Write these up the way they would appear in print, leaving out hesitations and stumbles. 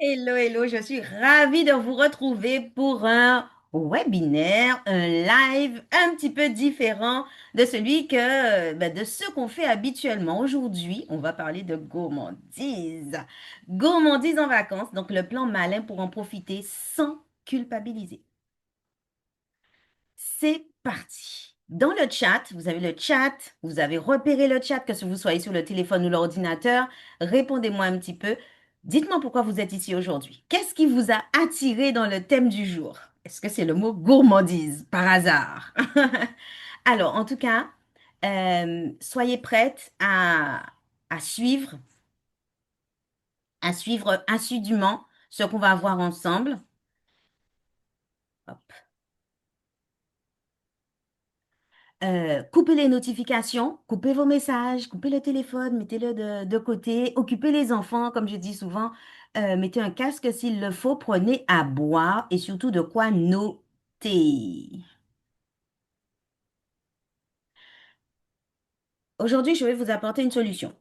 Hello, hello, je suis ravie de vous retrouver pour un webinaire, un live un petit peu différent de celui de ce qu'on fait habituellement. Aujourd'hui, on va parler de gourmandise. Gourmandise en vacances, donc le plan malin pour en profiter sans culpabiliser. C'est parti. Dans le chat, vous avez le chat, vous avez repéré le chat, que ce vous soyez sur le téléphone ou l'ordinateur. Répondez-moi un petit peu. Dites-moi pourquoi vous êtes ici aujourd'hui. Qu'est-ce qui vous a attiré dans le thème du jour? Est-ce que c'est le mot gourmandise par hasard? Alors, en tout cas, soyez prête à suivre, à suivre assidûment ce qu'on va voir ensemble. Hop. Coupez les notifications, coupez vos messages, coupez le téléphone, mettez-le de côté, occupez les enfants, comme je dis souvent, mettez un casque s'il le faut, prenez à boire et surtout de quoi noter. Aujourd'hui, je vais vous apporter une solution.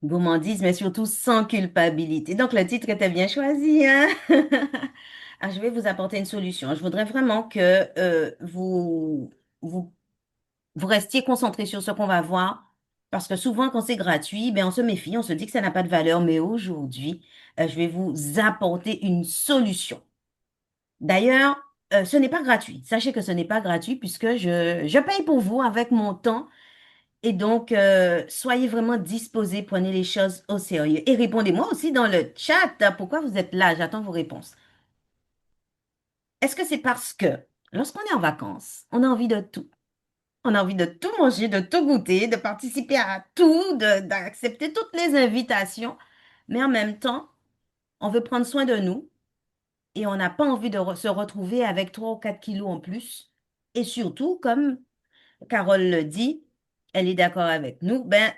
Gourmandise, mais surtout sans culpabilité. Donc, le titre était bien choisi, hein? Ah, je vais vous apporter une solution. Je voudrais vraiment que vous vous restiez concentré sur ce qu'on va voir, parce que souvent, quand c'est gratuit, ben, on se méfie, on se dit que ça n'a pas de valeur, mais aujourd'hui, je vais vous apporter une solution. D'ailleurs, ce n'est pas gratuit. Sachez que ce n'est pas gratuit puisque je paye pour vous avec mon temps. Et donc, soyez vraiment disposés, prenez les choses au sérieux. Et répondez-moi aussi dans le chat, pourquoi vous êtes là? J'attends vos réponses. Est-ce que c'est parce que lorsqu'on est en vacances, on a envie de tout? On a envie de tout manger, de tout goûter, de participer à tout, d'accepter toutes les invitations, mais en même temps, on veut prendre soin de nous et on n'a pas envie de se retrouver avec 3 ou 4 kilos en plus. Et surtout, comme Carole le dit, elle est d'accord avec nous, ben,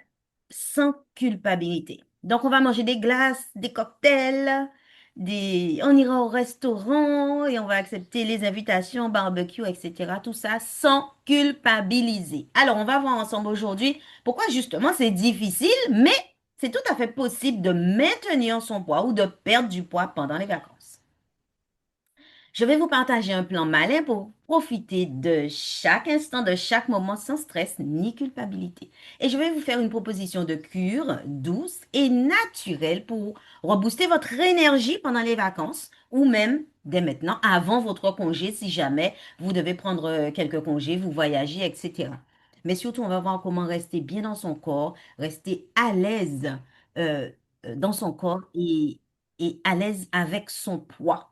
sans culpabilité. Donc, on va manger des glaces, des cocktails, on ira au restaurant et on va accepter les invitations, barbecue, etc. Tout ça sans culpabiliser. Alors, on va voir ensemble aujourd'hui pourquoi justement c'est difficile, mais c'est tout à fait possible de maintenir son poids ou de perdre du poids pendant les vacances. Je vais vous partager un plan malin pour profiter de chaque instant, de chaque moment sans stress ni culpabilité. Et je vais vous faire une proposition de cure douce et naturelle pour rebooster votre énergie pendant les vacances ou même dès maintenant, avant votre congé, si jamais vous devez prendre quelques congés, vous voyagez, etc. Mais surtout, on va voir comment rester bien dans son corps, rester à l'aise euh, dans son corps et à l'aise avec son poids.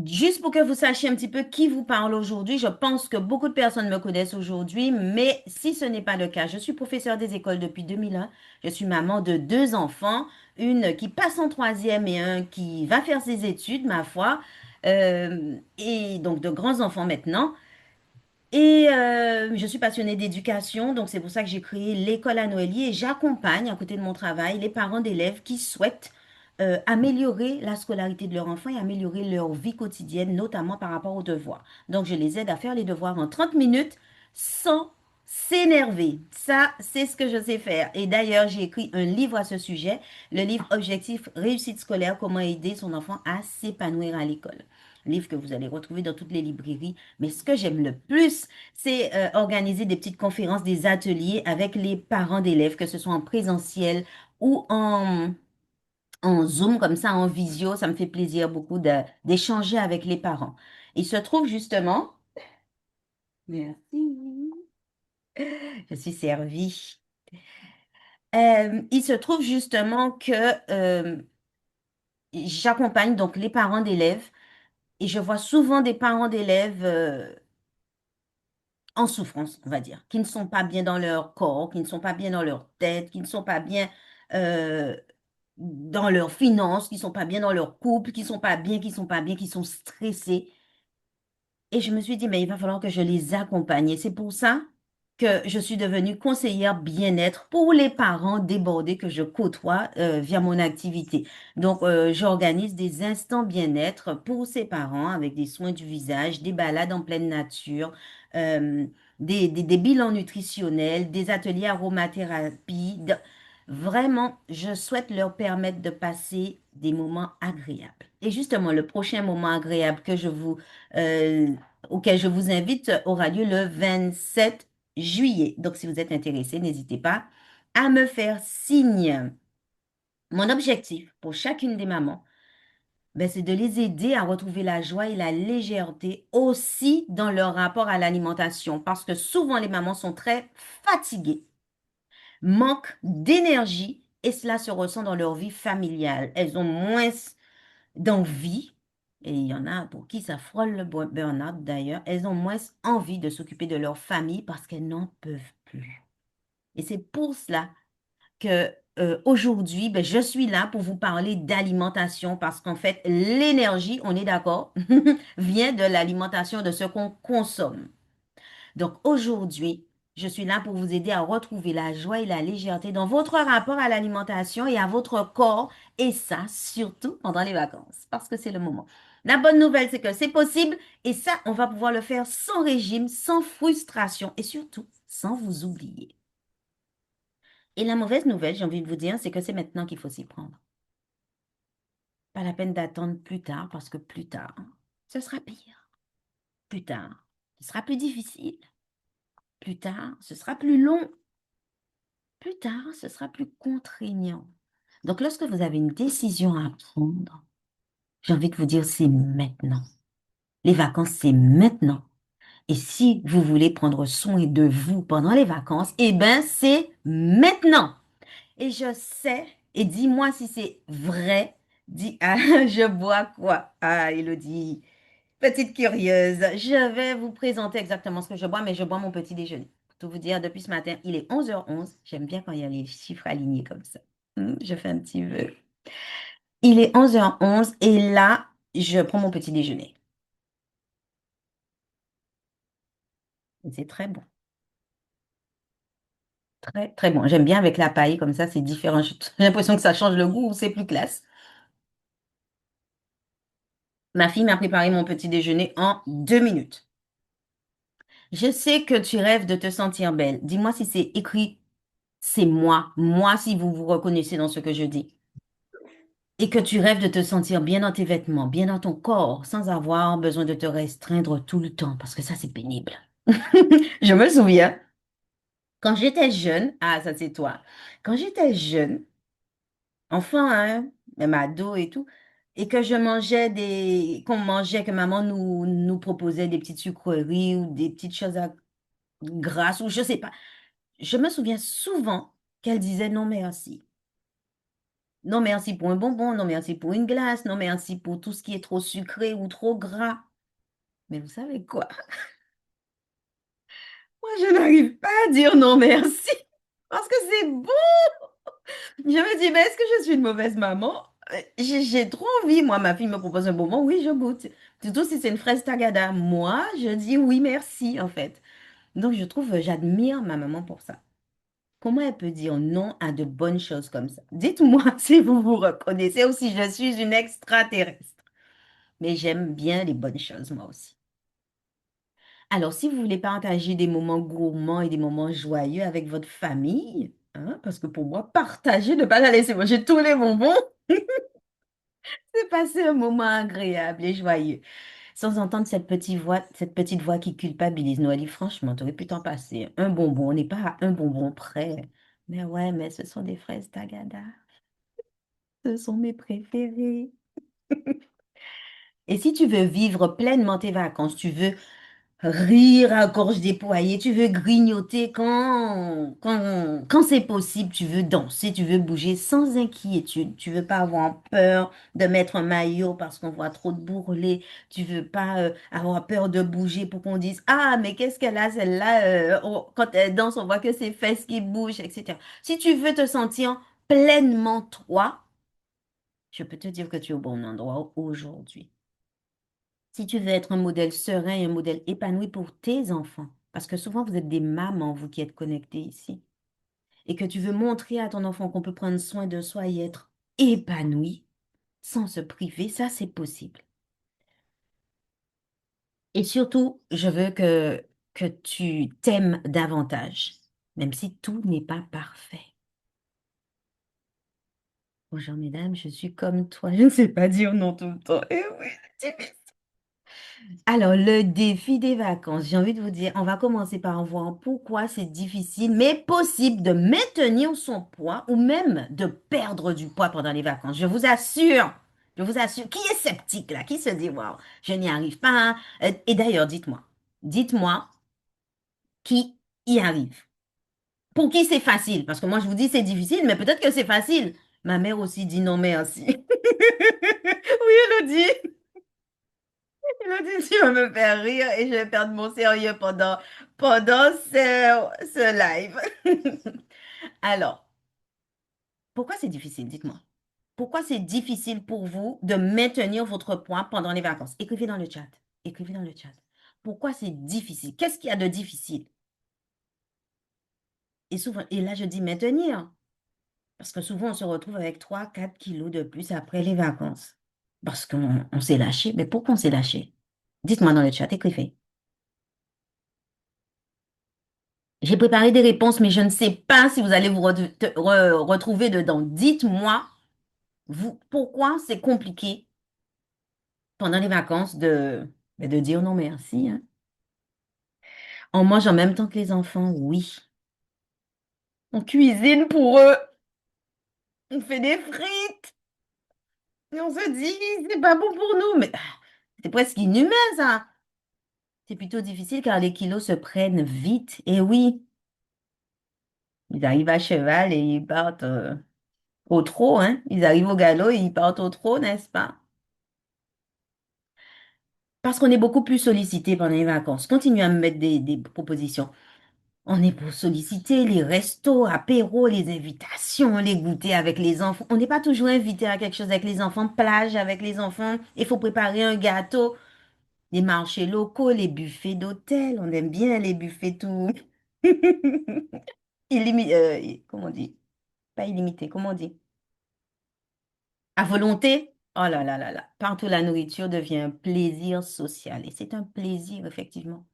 Juste pour que vous sachiez un petit peu qui vous parle aujourd'hui, je pense que beaucoup de personnes me connaissent aujourd'hui, mais si ce n'est pas le cas, je suis professeure des écoles depuis 2001. Je suis maman de deux enfants, une qui passe en troisième et un qui va faire ses études, ma foi, et donc de grands enfants maintenant. Et je suis passionnée d'éducation, donc c'est pour ça que j'ai créé l'école à Noélie et j'accompagne à côté de mon travail les parents d'élèves qui souhaitent améliorer la scolarité de leur enfant et améliorer leur vie quotidienne, notamment par rapport aux devoirs. Donc je les aide à faire les devoirs en 30 minutes sans s'énerver. Ça, c'est ce que je sais faire. Et d'ailleurs, j'ai écrit un livre à ce sujet, le livre Objectif réussite scolaire, comment aider son enfant à s'épanouir à l'école. Livre que vous allez retrouver dans toutes les librairies. Mais ce que j'aime le plus, c'est organiser des petites conférences, des ateliers avec les parents d'élèves, que ce soit en présentiel ou en Zoom, comme ça, en visio. Ça me fait plaisir beaucoup d'échanger avec les parents. Il se trouve justement, merci, je suis servie. Il se trouve justement que j'accompagne donc les parents d'élèves et je vois souvent des parents d'élèves en souffrance, on va dire, qui ne sont pas bien dans leur corps, qui ne sont pas bien dans leur tête, qui ne sont pas bien euh, dans leurs finances, qui ne sont pas bien dans leur couple, qui ne sont pas bien, qui ne sont pas bien, qui sont stressés. Et je me suis dit, mais il va falloir que je les accompagne. Et c'est pour ça que je suis devenue conseillère bien-être pour les parents débordés que je côtoie via mon activité. Donc, j'organise des instants bien-être pour ces parents avec des soins du visage, des balades en pleine nature, euh, des bilans nutritionnels, des ateliers aromathérapie. Vraiment, je souhaite leur permettre de passer des moments agréables. Et justement, le prochain moment agréable euh, auquel je vous invite aura lieu le 27 juillet. Donc, si vous êtes intéressé, n'hésitez pas à me faire signe. Mon objectif pour chacune des mamans, ben, c'est de les aider à retrouver la joie et la légèreté aussi dans leur rapport à l'alimentation. Parce que souvent, les mamans sont très fatiguées, manquent d'énergie et cela se ressent dans leur vie familiale. Elles ont moins d'envie, et il y en a pour qui ça frôle le burn-out d'ailleurs, elles ont moins envie de s'occuper de leur famille parce qu'elles n'en peuvent plus. Et c'est pour cela que aujourd'hui, ben, je suis là pour vous parler d'alimentation parce qu'en fait, l'énergie, on est d'accord, vient de l'alimentation, de ce qu'on consomme. Donc aujourd'hui, je suis là pour vous aider à retrouver la joie et la légèreté dans votre rapport à l'alimentation et à votre corps, et ça, surtout pendant les vacances, parce que c'est le moment. La bonne nouvelle, c'est que c'est possible, et ça, on va pouvoir le faire sans régime, sans frustration, et surtout sans vous oublier. Et la mauvaise nouvelle, j'ai envie de vous dire, c'est que c'est maintenant qu'il faut s'y prendre. Pas la peine d'attendre plus tard, parce que plus tard, ce sera pire. Plus tard, ce sera plus difficile. Plus tard, ce sera plus long. Plus tard, ce sera plus contraignant. Donc, lorsque vous avez une décision à prendre, j'ai envie de vous dire, c'est maintenant. Les vacances, c'est maintenant. Et si vous voulez prendre soin de vous pendant les vacances, eh bien, c'est maintenant. Et je sais, et dis-moi si c'est vrai, dis, ah, je bois quoi? Ah, Élodie, petite curieuse, je vais vous présenter exactement ce que je bois, mais je bois mon petit déjeuner. Pour tout vous dire, depuis ce matin, il est 11h11. J'aime bien quand il y a les chiffres alignés comme ça. Je fais un petit vœu. Il est 11h11 et là, je prends mon petit déjeuner. Et c'est très bon. Très, très bon. J'aime bien avec la paille, comme ça, c'est différent. J'ai l'impression que ça change le goût, c'est plus classe. Ma fille m'a préparé mon petit déjeuner en 2 minutes. Je sais que tu rêves de te sentir belle. Dis-moi si c'est écrit, c'est moi si vous vous reconnaissez dans ce que je dis. Et que tu rêves de te sentir bien dans tes vêtements, bien dans ton corps, sans avoir besoin de te restreindre tout le temps, parce que ça, c'est pénible. Je me souviens, quand j'étais jeune, ah, ça c'est toi, quand j'étais jeune, enfant, hein, même ado et tout, et que je mangeais qu'on mangeait, que maman nous proposait des petites sucreries ou des petites choses grasses, ou je sais pas. Je me souviens souvent qu'elle disait non merci. Non merci pour un bonbon, non merci pour une glace, non merci pour tout ce qui est trop sucré ou trop gras. Mais vous savez quoi? Moi, je n'arrive pas à dire non merci parce que c'est bon. Je me dis, mais est-ce que je suis une mauvaise maman? J'ai trop envie. Moi, ma fille me propose un bonbon, oui, je goûte. Surtout si c'est une fraise tagada. Moi, je dis oui, merci, en fait. Donc, je trouve, j'admire ma maman pour ça. Comment elle peut dire non à de bonnes choses comme ça? Dites-moi si vous vous reconnaissez ou si je suis une extraterrestre. Mais j'aime bien les bonnes choses, moi aussi. Alors, si vous voulez partager des moments gourmands et des moments joyeux avec votre famille, hein, parce que pour moi, partager, ne pas la laisser manger tous les bonbons, c'est passer un moment agréable et joyeux. Sans entendre cette petite voix qui culpabilise. Noélie, franchement, tu aurais pu t'en passer. Un bonbon, on n'est pas à un bonbon près. Mais ouais, mais ce sont des fraises Tagada. Ce sont mes préférées. Et si tu veux vivre pleinement tes vacances, tu veux rire à gorge déployée, tu veux grignoter quand c'est possible, tu veux danser, tu veux bouger sans inquiétude, tu veux pas avoir peur de mettre un maillot parce qu'on voit trop de bourrelets, tu veux pas avoir peur de bouger pour qu'on dise, ah, mais qu'est-ce qu'elle a celle-là, quand elle danse, on voit que ses fesses qui bougent, etc. Si tu veux te sentir pleinement toi, je peux te dire que tu es au bon endroit aujourd'hui. Si tu veux être un modèle serein et un modèle épanoui pour tes enfants, parce que souvent vous êtes des mamans, vous qui êtes connectés ici, et que tu veux montrer à ton enfant qu'on peut prendre soin de soi et être épanoui sans se priver, ça c'est possible. Et surtout, je veux que tu t'aimes davantage, même si tout n'est pas parfait. Bonjour mesdames, je suis comme toi, je ne sais pas dire non tout le temps. Eh oui, c'est difficile. Alors, le défi des vacances, j'ai envie de vous dire, on va commencer par voir pourquoi c'est difficile, mais possible de maintenir son poids ou même de perdre du poids pendant les vacances. Je vous assure, qui est sceptique là? Qui se dit, waouh, je n'y arrive pas, hein? Et d'ailleurs, dites-moi qui y arrive. Pour qui c'est facile? Parce que moi, je vous dis c'est difficile, mais peut-être que c'est facile. Ma mère aussi dit non merci. Oui, Elodie. Elodie, tu vas me faire rire et je vais perdre mon sérieux pendant ce live. Alors, pourquoi c'est difficile? Dites-moi. Pourquoi c'est difficile pour vous de maintenir votre poids pendant les vacances? Écrivez dans le chat. Écrivez dans le chat. Pourquoi c'est difficile? Qu'est-ce qu'il y a de difficile? Et souvent, et là, je dis maintenir. Parce que souvent, on se retrouve avec 3, 4 kilos de plus après les vacances. Parce qu'on s'est lâché. Mais pourquoi on s'est lâché? Dites-moi dans le chat, écrivez. J'ai préparé des réponses, mais je ne sais pas si vous allez retrouver dedans. Dites-moi, vous, pourquoi c'est compliqué pendant les vacances de dire non merci, hein. On mange en même temps que les enfants, oui. On cuisine pour eux. On fait des frites. Et on se dit, c'est pas bon pour nous. Mais c'est presque inhumain, ça. C'est plutôt difficile car les kilos se prennent vite. Et oui, ils arrivent à cheval et ils partent au trot, hein. Ils arrivent au galop et ils partent au trot, n'est-ce pas? Parce qu'on est beaucoup plus sollicité pendant les vacances. Continuez à me mettre des propositions. On est pour solliciter les restos, apéros, les invitations, les goûters avec les enfants. On n'est pas toujours invité à quelque chose avec les enfants, plage avec les enfants. Il faut préparer un gâteau, les marchés locaux, les buffets d'hôtel. On aime bien les buffets tout. Comment on dit? Pas illimité, comment on dit? À volonté? Oh là là là là. Partout, la nourriture devient un plaisir social. Et c'est un plaisir, effectivement.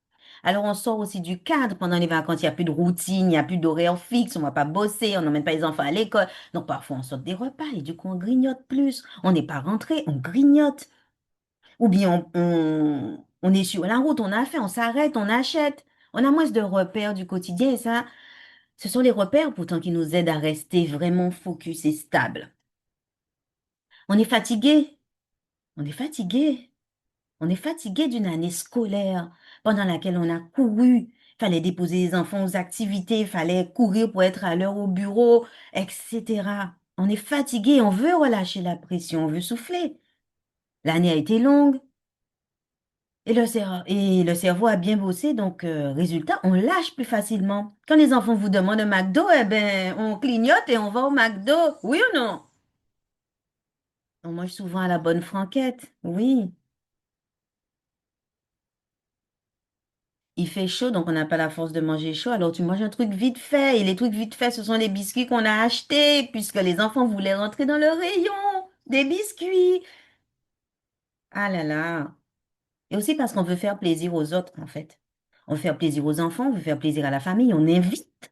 Alors, on sort aussi du cadre pendant les vacances. Il n'y a plus de routine, il n'y a plus d'horaire fixe. On ne va pas bosser, on n'emmène pas les enfants à l'école. Donc, parfois, on sort des repas et du coup, on grignote plus. On n'est pas rentré, on grignote. Ou bien, on est sur la route, on a faim, on s'arrête, on achète. On a moins de repères du quotidien et ça, ce sont les repères pourtant qui nous aident à rester vraiment focus et stable. On est fatigué. On est fatigué. On est fatigué d'une année scolaire pendant laquelle on a couru. Fallait déposer les enfants aux activités, fallait courir pour être à l'heure au bureau, etc. On est fatigué, on veut relâcher la pression, on veut souffler. L'année a été longue et le cerveau a bien bossé, donc résultat, on lâche plus facilement. Quand les enfants vous demandent un McDo, eh ben, on clignote et on va au McDo. Oui ou non? On mange souvent à la bonne franquette. Oui. Il fait chaud, donc on n'a pas la force de manger chaud. Alors tu manges un truc vite fait. Et les trucs vite faits, ce sont les biscuits qu'on a achetés, puisque les enfants voulaient rentrer dans le rayon des biscuits. Ah là là. Et aussi parce qu'on veut faire plaisir aux autres, en fait. On veut faire plaisir aux enfants, on veut faire plaisir à la famille. On invite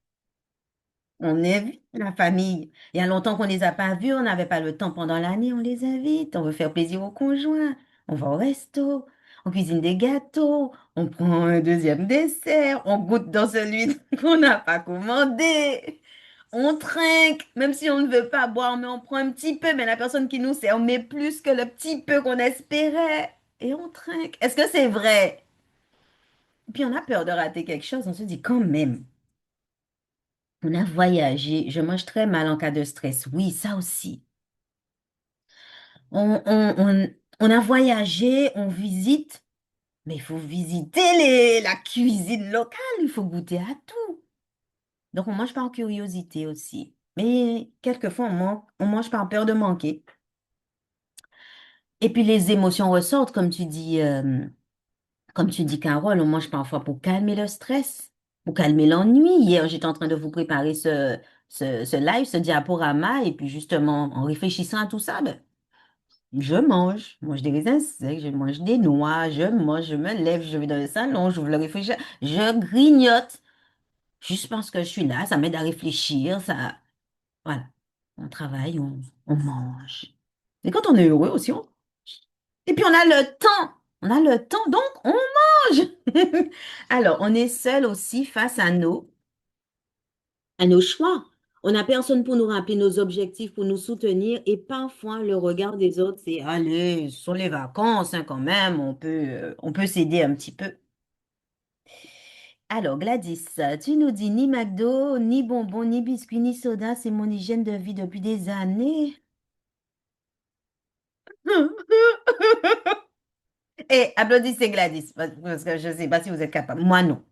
la famille. Il y a longtemps qu'on ne les a pas vus, on n'avait pas le temps pendant l'année, on les invite. On veut faire plaisir au conjoint. On va au resto, on cuisine des gâteaux, on prend un deuxième dessert, on goûte dans celui qu'on n'a pas commandé. On trinque, même si on ne veut pas boire, mais on prend un petit peu, mais la personne qui nous sert met plus que le petit peu qu'on espérait. Et on trinque. Est-ce que c'est vrai? Puis on a peur de rater quelque chose, on se dit quand même. On a voyagé. Je mange très mal en cas de stress. Oui, ça aussi. On a voyagé, on visite, mais il faut visiter la cuisine locale. Il faut goûter à tout. Donc, on mange par curiosité aussi. Mais quelquefois, on mange par peur de manquer. Et puis, les émotions ressortent, comme tu dis, Carole, on mange parfois pour calmer le stress, pour calmer l'ennui. Hier, j'étais en train de vous préparer ce live, ce diaporama, et puis justement, en réfléchissant à tout ça, ben, je mange des raisins secs, je mange des noix, je me lève, je vais dans le salon, j'ouvre le réfrigérateur, je grignote, juste parce que je suis là, ça m'aide à réfléchir, ça, voilà. On travaille, on mange. Et quand on est heureux aussi, on... Et puis on a le temps. On a le temps, donc on mange. Alors, on est seul aussi face à nos choix. On n'a personne pour nous rappeler nos objectifs, pour nous soutenir. Et parfois, le regard des autres, c'est, allez, ce sont les vacances, hein, quand même, on peut s'aider un petit peu. Alors, Gladys, tu nous dis ni McDo, ni bonbons, ni biscuits, ni soda, c'est mon hygiène de vie depuis des années. Et applaudissez Gladys, parce que je ne sais pas si vous êtes capable. Moi, non.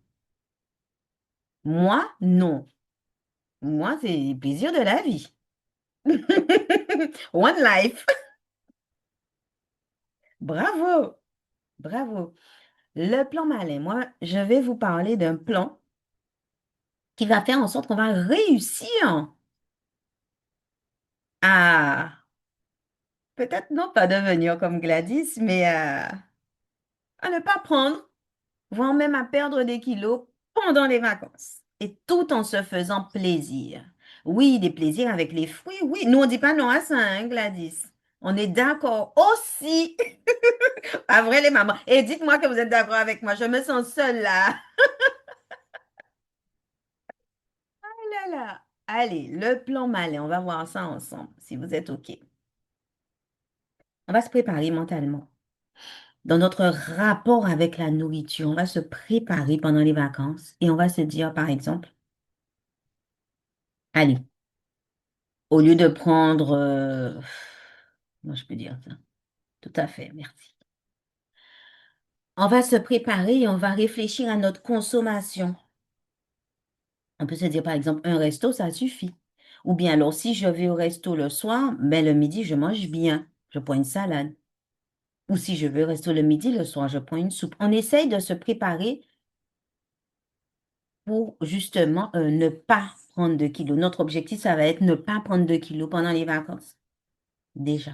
Moi, non. Moi, c'est le plaisir de la vie. One life. Bravo, bravo. Le plan malin, moi, je vais vous parler d'un plan qui va faire en sorte qu'on va réussir à, peut-être non pas devenir comme Gladys, mais à ne pas prendre, voire même à perdre des kilos pendant les vacances. Et tout en se faisant plaisir. Oui, des plaisirs avec les fruits, oui. Nous, on dit pas non à ça, hein, Gladys. On est d'accord aussi. Pas vrai, les mamans. Et dites-moi que vous êtes d'accord avec moi. Je me sens seule là. Là, là. Allez, le plan malin, on va voir ça ensemble, si vous êtes OK. On va se préparer mentalement. Dans notre rapport avec la nourriture, on va se préparer pendant les vacances et on va se dire, par exemple, allez, au lieu de prendre, comment je peux dire ça? Tout à fait, merci. On va se préparer et on va réfléchir à notre consommation. On peut se dire, par exemple, un resto, ça suffit. Ou bien alors, si je vais au resto le soir, ben le midi, je mange bien. Je prends une salade. Ou si je vais au resto le midi, le soir, je prends une soupe. On essaye de se préparer pour justement ne pas prendre de kilos. Notre objectif, ça va être ne pas prendre de kilos pendant les vacances. Déjà.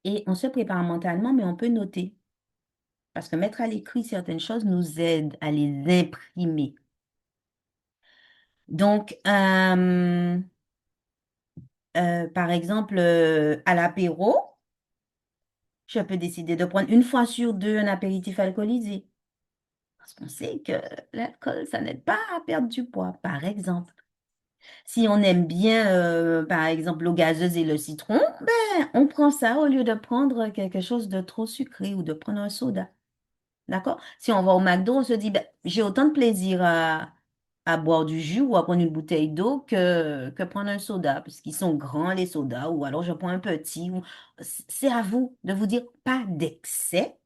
Et on se prépare mentalement, mais on peut noter. Parce que mettre à l'écrit certaines choses nous aide à les imprimer. Donc, par exemple, à l'apéro, je peux décider de prendre une fois sur deux un apéritif alcoolisé. Parce qu'on sait que l'alcool, ça n'aide pas à perdre du poids, par exemple. Si on aime bien, par exemple, l'eau gazeuse et le citron, ben, on prend ça au lieu de prendre quelque chose de trop sucré ou de prendre un soda. D'accord? Si on va au McDo, on se dit, ben, j'ai autant de plaisir à boire du jus ou à prendre une bouteille d'eau que prendre un soda, parce qu'ils sont grands, les sodas, ou alors je prends un petit. C'est à vous de vous dire, pas d'excès.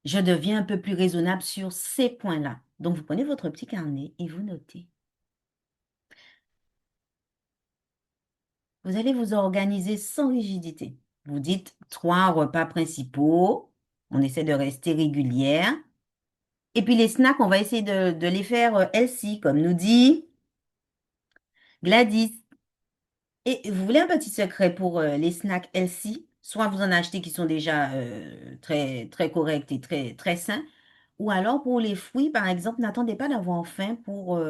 Je deviens un peu plus raisonnable sur ces points-là. Donc, vous prenez votre petit carnet et vous notez. Vous allez vous organiser sans rigidité. Vous dites trois repas principaux. On essaie de rester régulière. Et puis les snacks, on va essayer de les faire healthy, comme nous dit Gladys. Et vous voulez un petit secret pour les snacks healthy? Soit vous en achetez qui sont déjà très, très corrects et très, très sains. Ou alors pour les fruits, par exemple, n'attendez pas d'avoir faim pour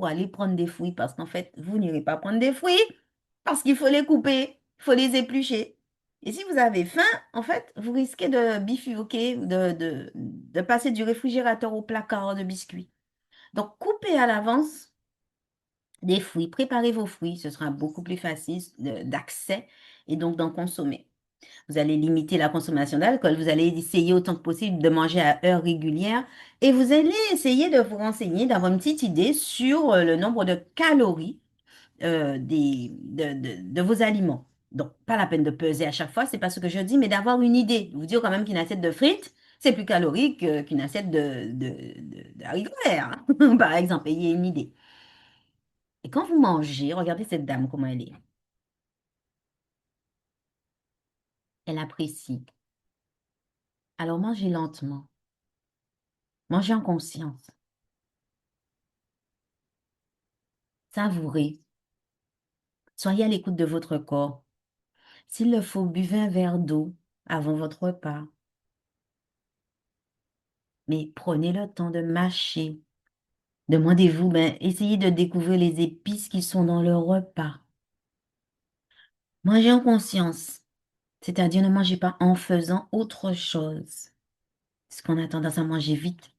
aller prendre des fruits. Parce qu'en fait, vous n'irez pas prendre des fruits parce qu'il faut les couper, il faut les éplucher. Et si vous avez faim, en fait, vous risquez de bifurquer, de passer du réfrigérateur au placard de biscuits. Donc, coupez à l'avance des fruits, préparez vos fruits, ce sera beaucoup plus facile d'accès et donc d'en consommer. Vous allez limiter la consommation d'alcool, vous allez essayer autant que possible de manger à heure régulière et vous allez essayer de vous renseigner, d'avoir une petite idée sur le nombre de calories de vos aliments. Donc, pas la peine de peser à chaque fois, c'est pas ce que je dis, mais d'avoir une idée. Vous dire quand même qu'une assiette de frites, c'est plus calorique qu'une assiette de haricots verts, hein, par exemple. Ayez une idée. Et quand vous mangez, regardez cette dame, comment elle est. Elle apprécie. Alors, mangez lentement. Mangez en conscience. Savourez. Soyez à l'écoute de votre corps. S'il le faut, buvez un verre d'eau avant votre repas. Mais prenez le temps de mâcher. Demandez-vous, ben, essayez de découvrir les épices qui sont dans le repas. Mangez en conscience, c'est-à-dire ne mangez pas en faisant autre chose. Parce qu'on a tendance à manger vite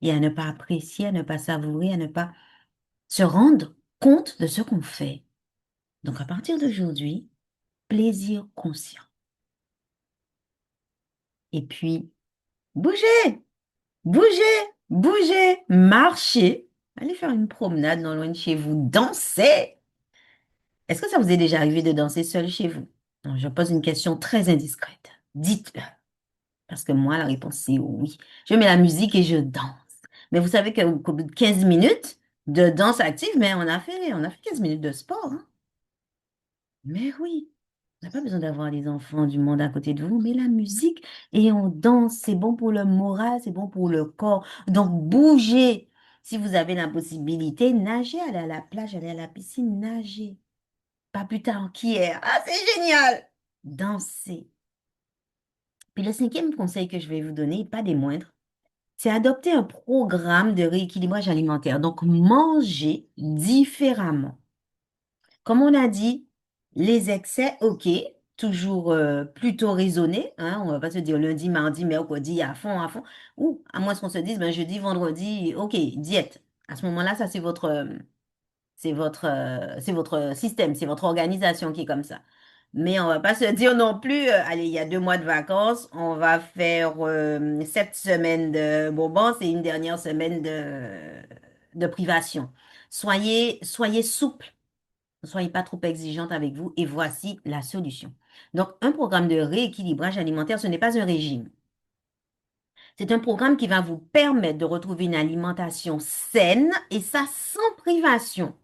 et à ne pas apprécier, à ne pas savourer, à ne pas se rendre compte de ce qu'on fait. Donc à partir d'aujourd'hui, plaisir conscient. Et puis, bougez, bougez, bougez, marchez. Allez faire une promenade non loin de chez vous, dansez. Est-ce que ça vous est déjà arrivé de danser seul chez vous? Non, je pose une question très indiscrète. Dites-le, parce que moi, la réponse c'est oui. Je mets la musique et je danse. Mais vous savez qu'au bout de 15 minutes de danse active, mais on a fait 15 minutes de sport, hein. Mais oui, on n'a pas besoin d'avoir des enfants du monde à côté de vous, mais la musique et on danse, c'est bon pour le moral, c'est bon pour le corps. Donc bougez. Si vous avez la possibilité, nagez, allez à la plage, allez à la piscine, nagez. Pas plus tard qu'hier. Ah, c'est génial! Dansez. Puis le cinquième conseil que je vais vous donner, pas des moindres, c'est adopter un programme de rééquilibrage alimentaire. Donc, manger différemment. Comme on a dit, les excès, ok, toujours plutôt raisonnés, hein, on va pas se dire lundi, mardi, mercredi, à fond, ou à moins qu'on se dise, ben, jeudi, vendredi, ok, diète. À ce moment-là, ça, c'est votre système, c'est votre organisation qui est comme ça. Mais on va pas se dire non plus, allez, il y a 2 mois de vacances, on va faire 7 semaines de bonbons et une dernière semaine de privation. Soyez souple, ne soyez pas trop exigeante avec vous et voici la solution. Donc, un programme de rééquilibrage alimentaire, ce n'est pas un régime. C'est un programme qui va vous permettre de retrouver une alimentation saine et ça sans privation.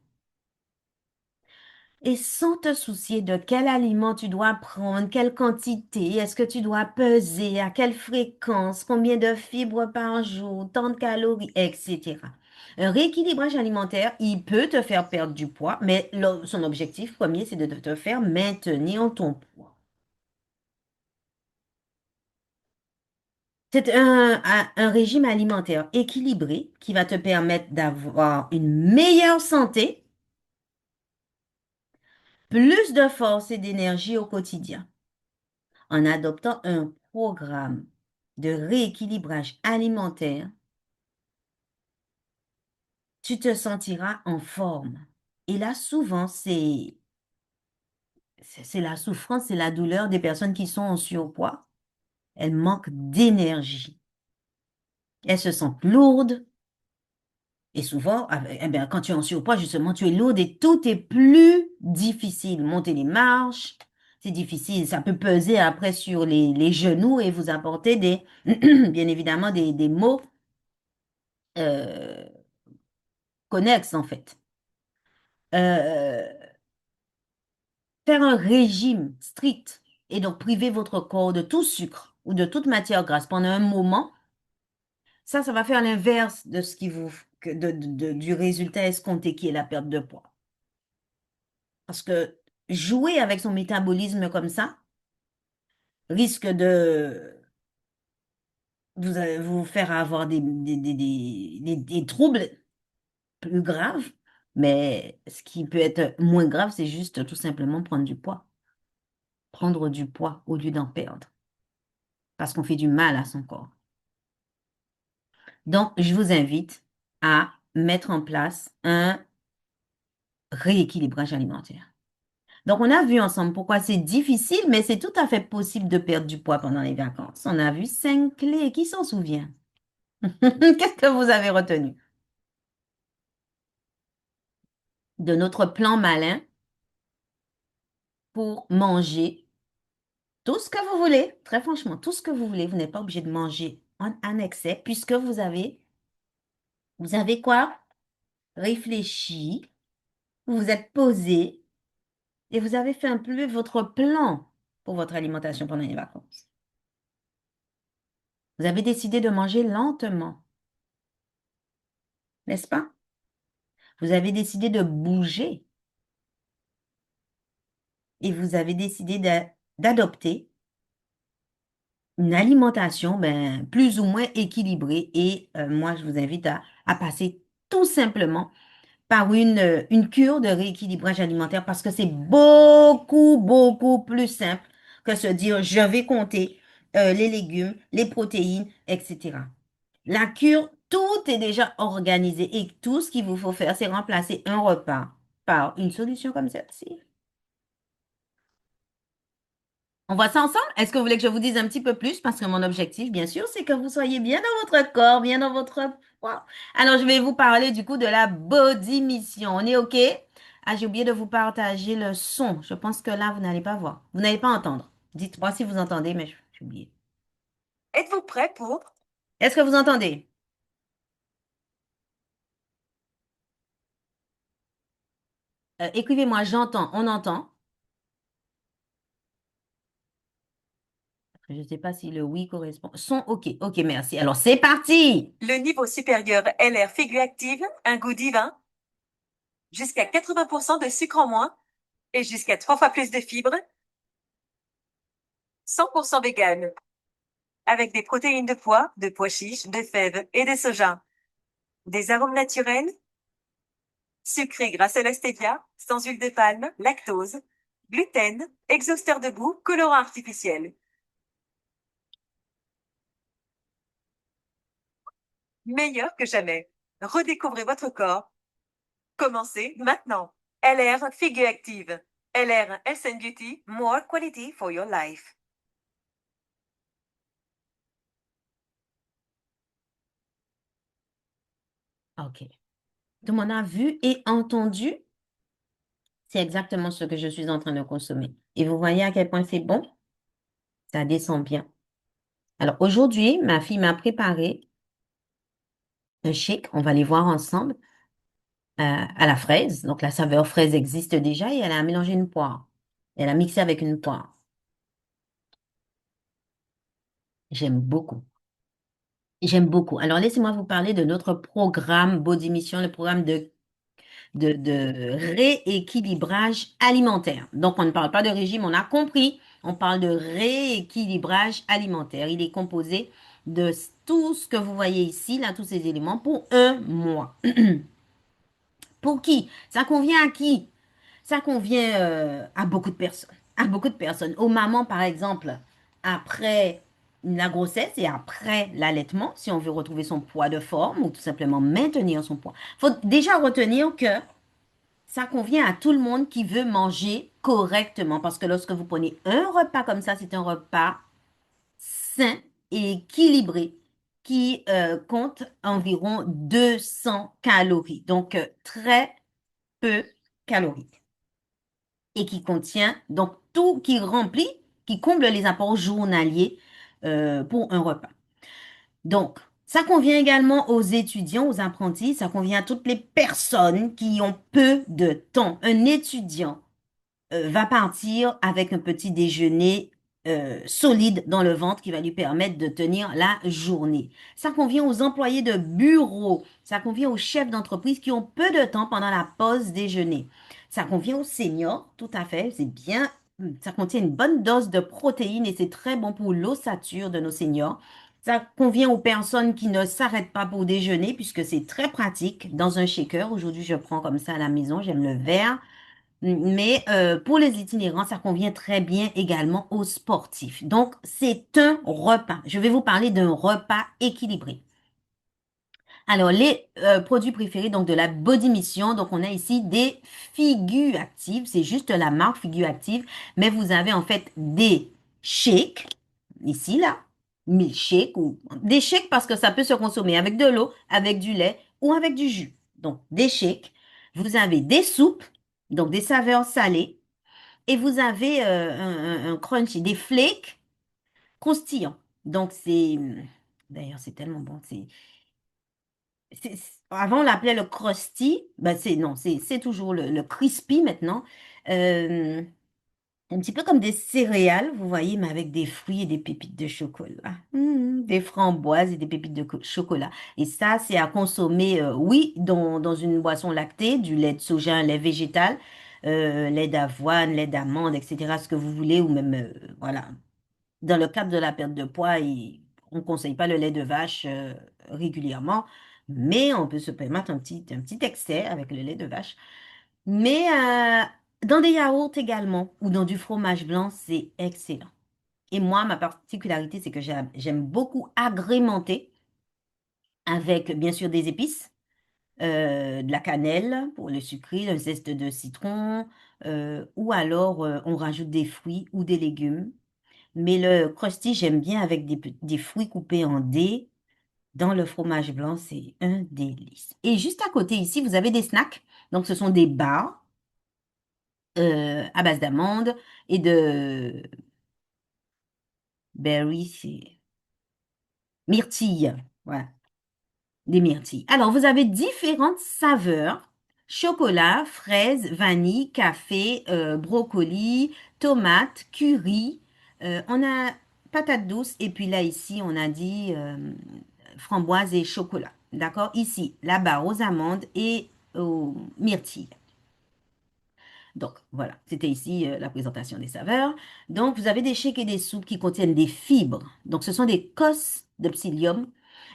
Et sans te soucier de quel aliment tu dois prendre, quelle quantité, est-ce que tu dois peser, à quelle fréquence, combien de fibres par jour, tant de calories, etc. Un rééquilibrage alimentaire, il peut te faire perdre du poids, mais son objectif premier, c'est de te faire maintenir ton poids. C'est un régime alimentaire équilibré qui va te permettre d'avoir une meilleure santé, plus de force et d'énergie au quotidien. En adoptant un programme de rééquilibrage alimentaire, tu te sentiras en forme. Et là, souvent, c'est la souffrance, c'est la douleur des personnes qui sont en surpoids. Elles manquent d'énergie. Elles se sentent lourdes. Et souvent, eh bien, quand tu es en surpoids, justement, tu es lourde et tout est plus difficile. Monter les marches, c'est difficile. Ça peut peser après sur les genoux et vous apporter bien évidemment, des maux euh, connexes, en fait. Euh, Faire un régime strict et donc priver votre corps de tout sucre ou de toute matière grasse pendant un moment, ça va faire l'inverse de ce qui du résultat escompté qui est la perte de poids. Parce que jouer avec son métabolisme comme ça risque de vous faire avoir des troubles plus graves. Mais ce qui peut être moins grave, c'est juste tout simplement prendre du poids. Prendre du poids au lieu d'en perdre. Parce qu'on fait du mal à son corps. Donc, je vous invite à mettre en place un rééquilibrage alimentaire. Donc, on a vu ensemble pourquoi c'est difficile, mais c'est tout à fait possible de perdre du poids pendant les vacances. On a vu 5 clés. Qui s'en souvient? Qu'est-ce que vous avez retenu de notre plan malin pour manger tout ce que vous voulez? Très franchement, tout ce que vous voulez. Vous n'êtes pas obligé de manger en excès puisque vous avez quoi? Réfléchi, vous vous êtes posé et vous avez fait un peu votre plan pour votre alimentation pendant les vacances. Vous avez décidé de manger lentement, n'est-ce pas? Vous avez décidé de bouger et vous avez décidé d'adopter une alimentation ben, plus ou moins équilibrée. Et moi, je vous invite à passer tout simplement par une cure de rééquilibrage alimentaire parce que c'est beaucoup, beaucoup plus simple que se dire je vais compter les légumes, les protéines, etc. La cure, tout est déjà organisé et tout ce qu'il vous faut faire, c'est remplacer un repas par une solution comme celle-ci. On voit ça ensemble? Est-ce que vous voulez que je vous dise un petit peu plus? Parce que mon objectif, bien sûr, c'est que vous soyez bien dans votre corps, bien dans votre poids. Alors, je vais vous parler du coup de la body mission. On est OK? Ah, j'ai oublié de vous partager le son. Je pense que là, vous n'allez pas voir. Vous n'allez pas entendre. Dites-moi si vous entendez, mais j'ai oublié. Êtes-vous prêt pour? Est-ce que vous entendez? Écrivez-moi, j'entends, on entend. Je ne sais pas si le oui correspond. Son OK. OK, merci. Alors, c'est parti. Le niveau supérieur LR figure active, un goût divin, jusqu'à 80% de sucre en moins et jusqu'à 3 fois plus de fibres, 100% vegan, avec des protéines de pois chiches, de fèves et de soja, des arômes naturels, sucrés grâce à la stevia, sans huile de palme, lactose, gluten, exhausteur de goût, colorant artificiel. Meilleur que jamais. Redécouvrez votre corps. Commencez maintenant. LR Figure Active. LR SN Beauty, more quality for your life. OK. Tout le monde a vu et entendu. C'est exactement ce que je suis en train de consommer. Et vous voyez à quel point c'est bon? Ça descend bien. Alors aujourd'hui, ma fille m'a préparé un shake. On va les voir ensemble à la fraise. Donc la saveur fraise existe déjà et elle a mélangé une poire. Elle a mixé avec une poire. J'aime beaucoup. J'aime beaucoup. Alors laissez-moi vous parler de notre programme Body Mission, le programme de rééquilibrage alimentaire. Donc, on ne parle pas de régime, on a compris. On parle de rééquilibrage alimentaire. Il est composé de tout ce que vous voyez ici, là, tous ces éléments, pour un mois. Pour qui? Ça convient à qui? Ça convient à beaucoup de personnes. À beaucoup de personnes. Aux mamans, par exemple, après la grossesse et après l'allaitement, si on veut retrouver son poids de forme ou tout simplement maintenir son poids. Il faut déjà retenir que ça convient à tout le monde qui veut manger correctement parce que lorsque vous prenez un repas comme ça, c'est un repas sain et équilibré qui compte environ 200 calories. Donc, très peu calorique et qui contient donc tout qui remplit, qui comble les apports journaliers pour un repas. Donc, ça convient également aux étudiants, aux apprentis, ça convient à toutes les personnes qui ont peu de temps. Un étudiant va partir avec un petit déjeuner solide dans le ventre qui va lui permettre de tenir la journée. Ça convient aux employés de bureau, ça convient aux chefs d'entreprise qui ont peu de temps pendant la pause déjeuner. Ça convient aux seniors, tout à fait, c'est bien. Ça contient une bonne dose de protéines et c'est très bon pour l'ossature de nos seniors. Ça convient aux personnes qui ne s'arrêtent pas pour déjeuner puisque c'est très pratique dans un shaker. Aujourd'hui, je prends comme ça à la maison, j'aime le vert. Mais pour les itinérants, ça convient très bien également aux sportifs. Donc, c'est un repas. Je vais vous parler d'un repas équilibré. Alors, les produits préférés donc de la Body Mission, donc on a ici des figures actives, c'est juste la marque figure active, mais vous avez en fait des shakes, ici là, milkshake ou des shakes parce que ça peut se consommer avec de l'eau, avec du lait ou avec du jus. Donc, des shakes. Vous avez des soupes, donc des saveurs salées, et vous avez un crunchy, des flakes croustillants. Donc, d'ailleurs, c'est tellement bon, avant, on l'appelait le crusty. Ben, non, c'est toujours le crispy maintenant. Euh, un petit peu comme des céréales, vous voyez, mais avec des fruits et des pépites de chocolat. Des framboises et des pépites de chocolat. Et ça, c'est à consommer, oui, dans une boisson lactée, du lait de soja, un lait végétal, lait d'avoine, lait d'amande, etc., ce que vous voulez, ou même, voilà. Dans le cadre de la perte de poids, on ne conseille pas le lait de vache régulièrement. Mais on peut se permettre un petit excès avec le lait de vache. Mais dans des yaourts également ou dans du fromage blanc, c'est excellent. Et moi, ma particularité, c'est que j'aime beaucoup agrémenter avec, bien sûr, des épices, de la cannelle pour le sucré, un zeste de citron, ou alors on rajoute des fruits ou des légumes. Mais le crusty, j'aime bien avec des fruits coupés en dés. Dans le fromage blanc, c'est un délice. Et juste à côté ici, vous avez des snacks. Donc, ce sont des bars à base d'amandes et de berries, c'est myrtilles. Voilà, des myrtilles. Alors, vous avez différentes saveurs. Chocolat, fraise, vanille, café, brocoli, tomate, curry. On a patate douce et puis là, ici, on a dit framboise et chocolat. D'accord? Ici, la barre aux amandes et aux myrtilles. Donc, voilà, c'était ici la présentation des saveurs. Donc, vous avez des shakes et des soupes qui contiennent des fibres. Donc, ce sont des cosses de psyllium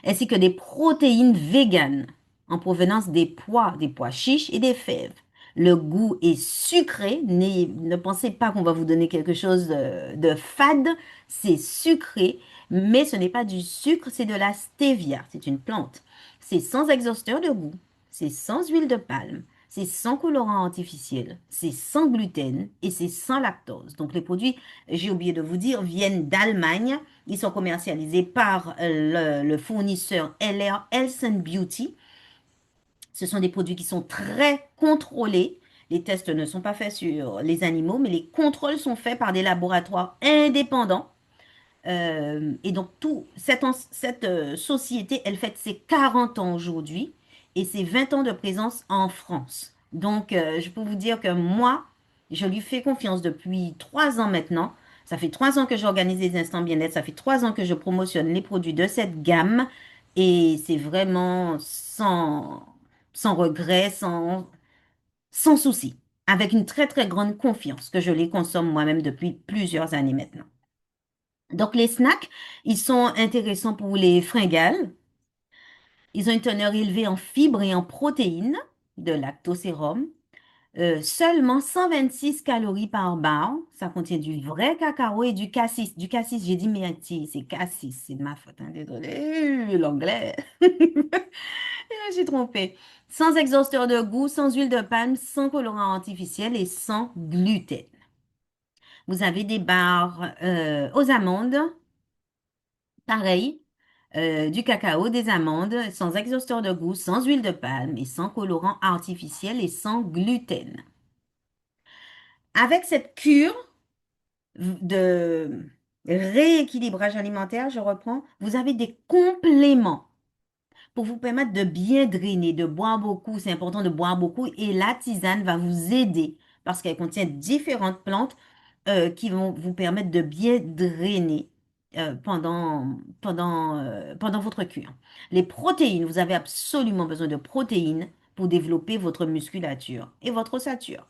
ainsi que des protéines véganes en provenance des pois chiches et des fèves. Le goût est sucré. Ne pensez pas qu'on va vous donner quelque chose de fade. C'est sucré, mais ce n'est pas du sucre, c'est de la stevia. C'est une plante. C'est sans exhausteur de goût. C'est sans huile de palme. C'est sans colorant artificiel, c'est sans gluten et c'est sans lactose. Donc les produits, j'ai oublié de vous dire, viennent d'Allemagne. Ils sont commercialisés par le fournisseur LR Health and Beauty. Ce sont des produits qui sont très contrôlés. Les tests ne sont pas faits sur les animaux, mais les contrôles sont faits par des laboratoires indépendants. Et donc, cette société, elle fête ses 40 ans aujourd'hui et ses 20 ans de présence en France. Donc, je peux vous dire que moi, je lui fais confiance depuis 3 ans maintenant. Ça fait 3 ans que j'organise les instants bien-être. Ça fait 3 ans que je promotionne les produits de cette gamme. Et c'est vraiment sans regret, sans souci. Avec une très, très grande confiance que je les consomme moi-même depuis plusieurs années maintenant. Donc, les snacks, ils sont intéressants pour les fringales. Ils ont une teneur élevée en fibres et en protéines de lactosérum. Seulement 126 calories par barre. Ça contient du vrai cacao et du cassis. Du cassis, j'ai dit myrtille, c'est cassis. C'est de ma faute, hein, désolé. L'anglais. Je suis trompée. Sans exhausteur de goût, sans huile de palme, sans colorant artificiel et sans gluten. Vous avez des barres aux amandes. Pareil, du cacao, des amandes, sans exhausteur de goût, sans huile de palme et sans colorant artificiel et sans gluten. Avec cette cure de rééquilibrage alimentaire, je reprends, vous avez des compléments pour vous permettre de bien drainer, de boire beaucoup. C'est important de boire beaucoup et la tisane va vous aider parce qu'elle contient différentes plantes qui vont vous permettre de bien drainer pendant votre cure. Les protéines, vous avez absolument besoin de protéines pour développer votre musculature et votre ossature.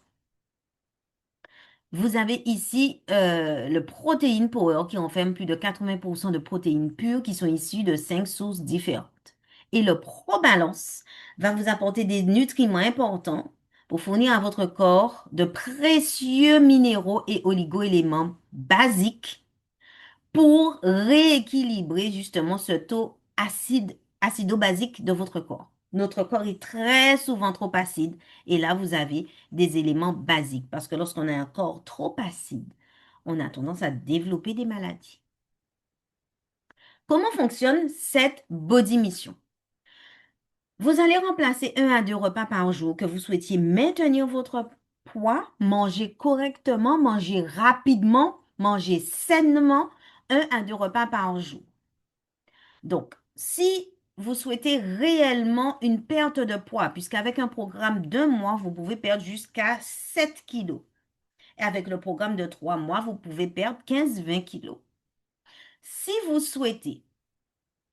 Vous avez ici le Protein Power qui renferme plus de 80% de protéines pures qui sont issues de 5 sources différentes. Et le ProBalance va vous apporter des nutriments importants pour fournir à votre corps de précieux minéraux et oligo-éléments basiques pour rééquilibrer justement ce taux acido-basique de votre corps. Notre corps est très souvent trop acide et là, vous avez des éléments basiques parce que lorsqu'on a un corps trop acide, on a tendance à développer des maladies. Comment fonctionne cette body mission? Vous allez remplacer 1 à 2 repas par jour que vous souhaitiez maintenir votre poids, manger correctement, manger rapidement, manger sainement, 1 à 2 repas par jour. Donc, si vous souhaitez réellement une perte de poids, puisqu'avec un programme d'1 mois, vous pouvez perdre jusqu'à 7 kilos. Et avec le programme de 3 mois, vous pouvez perdre 15-20 kilos. Si vous souhaitez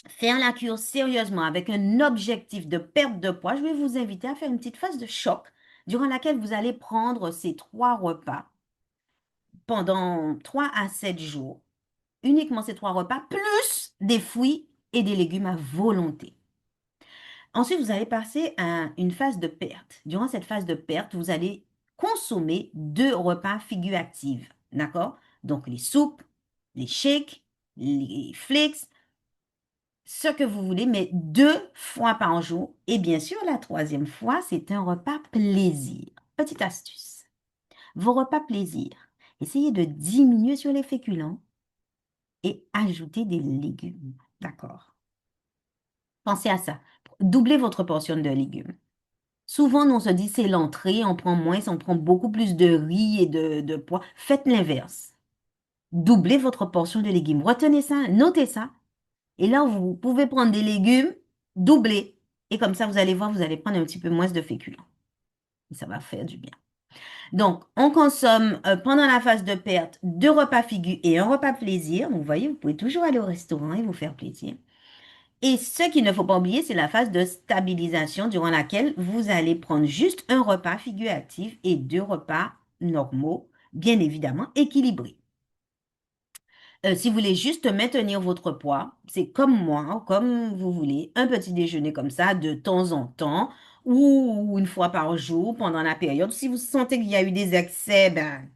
faire la cure sérieusement avec un objectif de perte de poids, je vais vous inviter à faire une petite phase de choc durant laquelle vous allez prendre ces 3 repas pendant 3 à 7 jours. Uniquement ces 3 repas, plus des fruits et des légumes à volonté. Ensuite, vous allez passer à une phase de perte. Durant cette phase de perte, vous allez consommer 2 repas figure active. D'accord? Donc, les soupes, les shakes, les flakes, ce que vous voulez, mais 2 fois par jour. Et bien sûr, la troisième fois, c'est un repas plaisir. Petite astuce. Vos repas plaisir. Essayez de diminuer sur les féculents et ajouter des légumes. D'accord? Pensez à ça. Doublez votre portion de légumes. Souvent, nous, on se dit c'est l'entrée, on prend moins, on prend beaucoup plus de riz et de pois. Faites l'inverse. Doublez votre portion de légumes. Retenez ça, notez ça. Et là, vous pouvez prendre des légumes, doubler. Et comme ça, vous allez voir, vous allez prendre un petit peu moins de féculents. Et ça va faire du bien. Donc, on consomme pendant la phase de perte 2 repas figure et un repas plaisir. Donc, vous voyez, vous pouvez toujours aller au restaurant et vous faire plaisir. Et ce qu'il ne faut pas oublier, c'est la phase de stabilisation durant laquelle vous allez prendre juste un repas figure active et 2 repas normaux, bien évidemment équilibrés. Si vous voulez juste maintenir votre poids, c'est comme moi, comme vous voulez, un petit déjeuner comme ça de temps en temps ou une fois par jour pendant la période. Si vous sentez qu'il y a eu des excès, ben,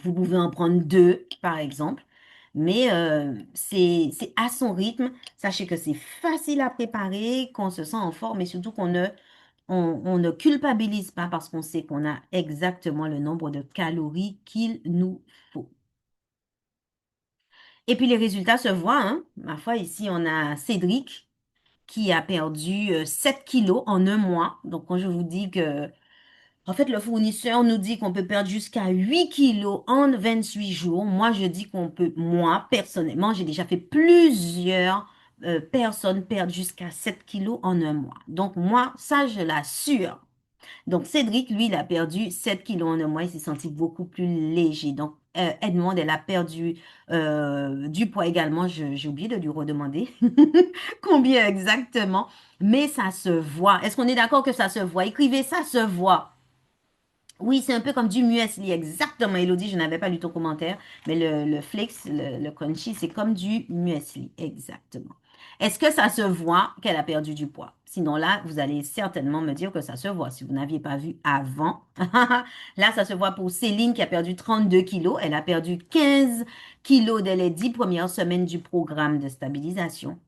vous pouvez en prendre 2, par exemple. Mais c'est à son rythme. Sachez que c'est facile à préparer, qu'on se sent en forme et surtout on ne culpabilise pas parce qu'on sait qu'on a exactement le nombre de calories qu'il nous faut. Et puis les résultats se voient, hein. Ma foi, ici, on a Cédric qui a perdu 7 kilos en un mois. Donc, quand je vous dis que en fait, le fournisseur nous dit qu'on peut perdre jusqu'à 8 kilos en 28 jours. Moi, je dis qu'on peut, moi, personnellement, j'ai déjà fait plusieurs personnes perdre jusqu'à 7 kilos en un mois. Donc, moi, ça, je l'assure. Donc, Cédric, lui, il a perdu 7 kilos en un mois. Il s'est senti beaucoup plus léger. Donc, Edmond, elle a perdu du poids également. J'ai oublié de lui redemander combien exactement. Mais ça se voit. Est-ce qu'on est d'accord que ça se voit? Écrivez, ça se voit. Oui, c'est un peu comme du muesli, exactement, Elodie, je n'avais pas lu ton commentaire, mais le flakes, le crunchy, c'est comme du muesli, exactement. Est-ce que ça se voit qu'elle a perdu du poids? Sinon là, vous allez certainement me dire que ça se voit. Si vous n'aviez pas vu avant, là, ça se voit pour Céline qui a perdu 32 kilos. Elle a perdu 15 kilos dès les 10 premières semaines du programme de stabilisation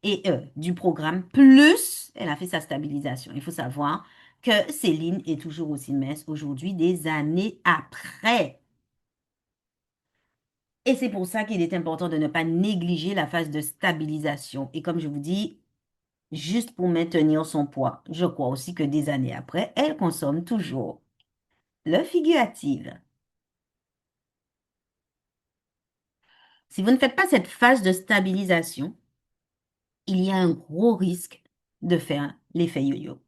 et du programme, plus elle a fait sa stabilisation. Il faut savoir que Céline est toujours aussi mince aujourd'hui, des années après. Et c'est pour ça qu'il est important de ne pas négliger la phase de stabilisation. Et comme je vous dis, juste pour maintenir son poids, je crois aussi que des années après, elle consomme toujours le figurative. Si vous ne faites pas cette phase de stabilisation, il y a un gros risque de faire l'effet yo-yo.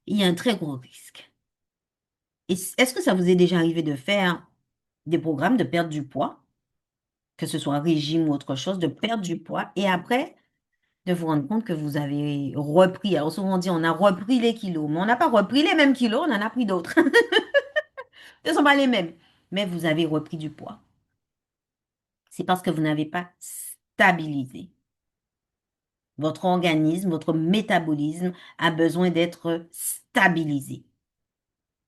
Il y a un très gros risque. Et est-ce que ça vous est déjà arrivé de faire des programmes de perdre du poids, que ce soit un régime ou autre chose, de perdre du poids et après de vous rendre compte que vous avez repris. Alors souvent on dit on a repris les kilos, mais on n'a pas repris les mêmes kilos, on en a pris d'autres. Ce ne sont pas les mêmes, mais vous avez repris du poids. C'est parce que vous n'avez pas stabilisé. Votre organisme, votre métabolisme a besoin d'être stabilisé.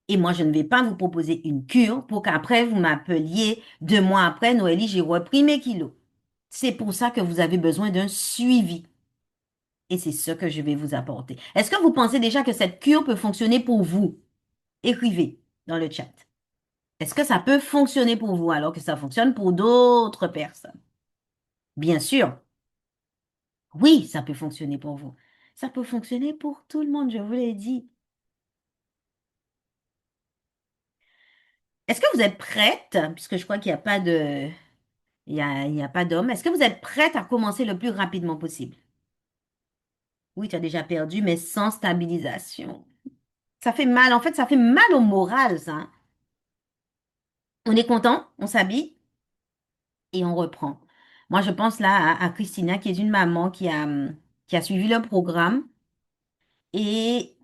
Et moi, je ne vais pas vous proposer une cure pour qu'après, vous m'appeliez 2 mois après, Noélie, j'ai repris mes kilos. C'est pour ça que vous avez besoin d'un suivi. Et c'est ce que je vais vous apporter. Est-ce que vous pensez déjà que cette cure peut fonctionner pour vous? Écrivez dans le chat. Est-ce que ça peut fonctionner pour vous alors que ça fonctionne pour d'autres personnes? Bien sûr, oui, ça peut fonctionner pour vous. Ça peut fonctionner pour tout le monde, je vous l'ai dit. Est-ce que vous êtes prête, puisque je crois qu'il n'y a pas de, il y a pas d'homme, est-ce que vous êtes prête à commencer le plus rapidement possible? Oui, tu as déjà perdu, mais sans stabilisation. Ça fait mal, en fait, ça fait mal au moral, ça, hein. On est content, on s'habille et on reprend. Moi, je pense là à Christina, qui est une maman qui a suivi le programme et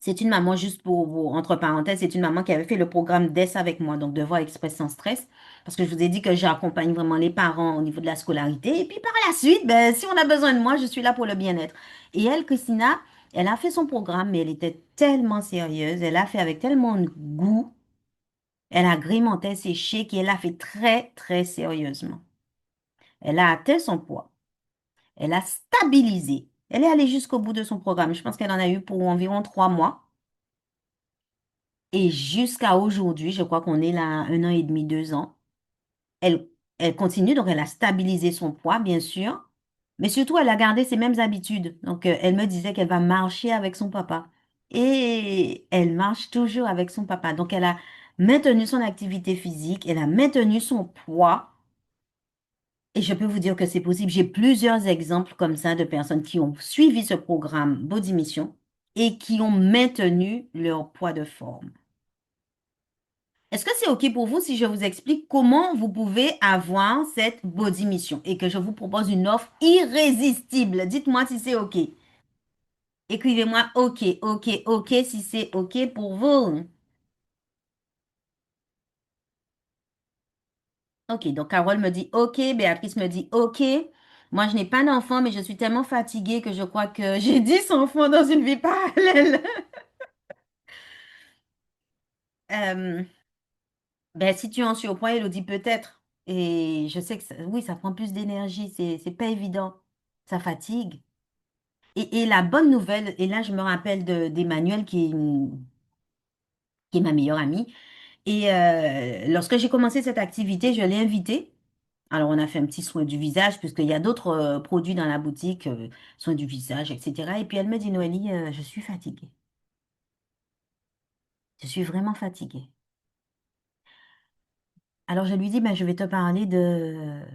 C'est une maman, juste entre parenthèses, c'est une maman qui avait fait le programme DES avec moi, donc Devoir Express sans stress, parce que je vous ai dit que j'accompagne vraiment les parents au niveau de la scolarité. Et puis par la suite, ben, si on a besoin de moi, je suis là pour le bien-être. Et elle, Christina, elle a fait son programme, mais elle était tellement sérieuse, elle a fait avec tellement de goût, elle agrémentait ses chèques et elle a fait très, très sérieusement. Elle a atteint son poids, elle a stabilisé, elle est allée jusqu'au bout de son programme. Je pense qu'elle en a eu pour environ 3 mois. Et jusqu'à aujourd'hui, je crois qu'on est là 1 an et demi, 2 ans. Elle, elle continue, donc elle a stabilisé son poids, bien sûr, mais surtout elle a gardé ses mêmes habitudes. Donc elle me disait qu'elle va marcher avec son papa. Et elle marche toujours avec son papa. Donc elle a maintenu son activité physique, elle a maintenu son poids. Et je peux vous dire que c'est possible. J'ai plusieurs exemples comme ça de personnes qui ont suivi ce programme Body Mission et qui ont maintenu leur poids de forme. Est-ce que c'est OK pour vous si je vous explique comment vous pouvez avoir cette body mission et que je vous propose une offre irrésistible? Dites-moi si c'est OK. Écrivez-moi OK, OK, OK si c'est OK pour vous. OK, donc Carole me dit OK, Béatrice me dit OK. Moi, je n'ai pas d'enfant, mais je suis tellement fatiguée que je crois que j'ai 10 enfants dans une vie parallèle. Euh, ben, si tu es en surpoids, Elodie, peut-être. Et je sais que oui, ça prend plus d'énergie, c'est pas évident. Ça fatigue. Et la bonne nouvelle, et là je me rappelle d'Emmanuel qui est ma meilleure amie, et lorsque j'ai commencé cette activité, je l'ai invité. Alors on a fait un petit soin du visage, puisqu'il y a d'autres produits dans la boutique, soin du visage, etc. Et puis elle me dit, Noélie, je suis fatiguée. Je suis vraiment fatiguée. Alors je lui dis, ben, je vais te parler de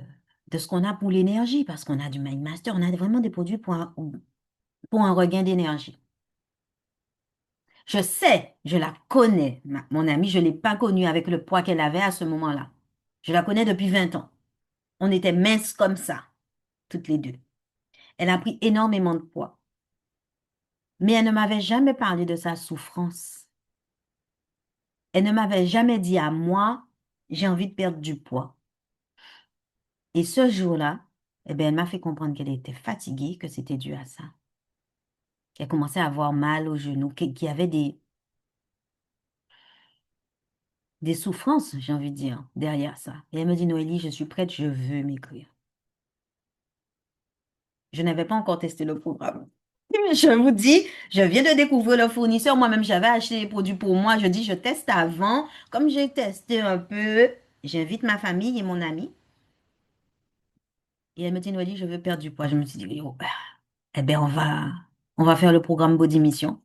ce qu'on a pour l'énergie, parce qu'on a du Mind Master, on a vraiment des produits pour un regain d'énergie. Je sais, je la connais, mon amie, je ne l'ai pas connue avec le poids qu'elle avait à ce moment-là. Je la connais depuis 20 ans. On était minces comme ça, toutes les deux. Elle a pris énormément de poids, mais elle ne m'avait jamais parlé de sa souffrance. Elle ne m'avait jamais dit à moi, j'ai envie de perdre du poids. Et ce jour-là, eh bien, elle m'a fait comprendre qu'elle était fatiguée, que c'était dû à ça. Elle commençait à avoir mal aux genoux, qu'il y avait des souffrances, j'ai envie de dire, derrière ça. Et elle me dit, Noélie, je suis prête, je veux maigrir. Je n'avais pas encore testé le programme. Je vous dis, je viens de découvrir le fournisseur. Moi-même, j'avais acheté les produits pour moi. Je dis, je teste avant. Comme j'ai testé un peu, j'invite ma famille et mon ami. Et elle me dit, Noélie, je veux perdre du poids. Je me suis dit, oh, bah, eh bien, on va faire le programme Body Mission.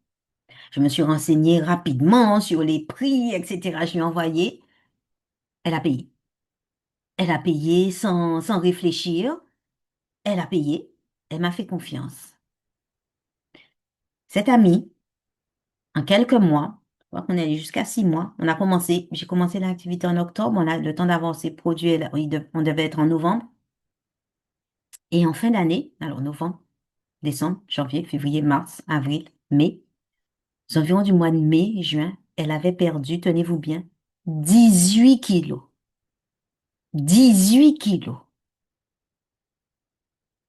Je me suis renseignée rapidement sur les prix, etc. Je lui ai envoyé. Elle a payé. Elle a payé sans réfléchir. Elle a payé. Elle m'a fait confiance. Cette amie, en quelques mois, je crois qu'on est allé jusqu'à 6 mois. J'ai commencé l'activité en octobre, on a le temps d'avoir ces produits, là, on devait être en novembre. Et en fin d'année, alors novembre, décembre, janvier, février, mars, avril, mai, aux environs du mois de mai, juin, elle avait perdu, tenez-vous bien, 18 kilos. 18 kilos.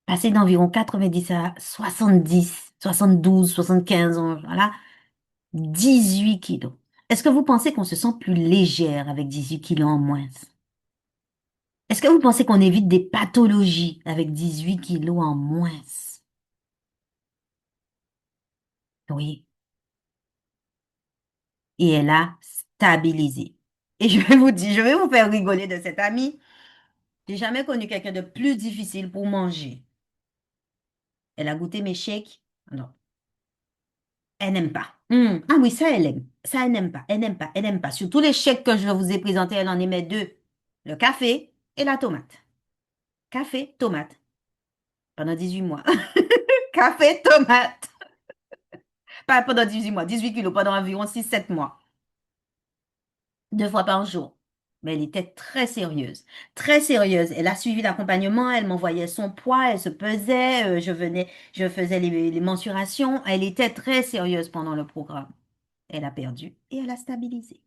Passé d'environ 90 à 70, 72, 75 ans, voilà, 18 kilos. Est-ce que vous pensez qu'on se sent plus légère avec 18 kilos en moins? Est-ce que vous pensez qu'on évite des pathologies avec 18 kilos en moins? Oui. Et elle a stabilisé. Et je vais vous dire, je vais vous faire rigoler de cette amie. J'ai jamais connu quelqu'un de plus difficile pour manger. Elle a goûté mes shakes. Non, elle n'aime pas. Ah oui, ça, elle aime. Ça, elle n'aime pas. Elle n'aime pas. Elle n'aime pas. Sur tous les shakes que je vous ai présentés, elle en aimait deux. Le café et la tomate. Café, tomate. Pendant 18 mois. Café, tomate. Pas pendant 18 mois, 18 kilos, pendant environ 6, 7 mois. 2 fois par jour. Mais elle était très sérieuse. Très sérieuse. Elle a suivi l'accompagnement, elle m'envoyait son poids, elle se pesait, je faisais les mensurations. Elle était très sérieuse pendant le programme. Elle a perdu et elle a stabilisé.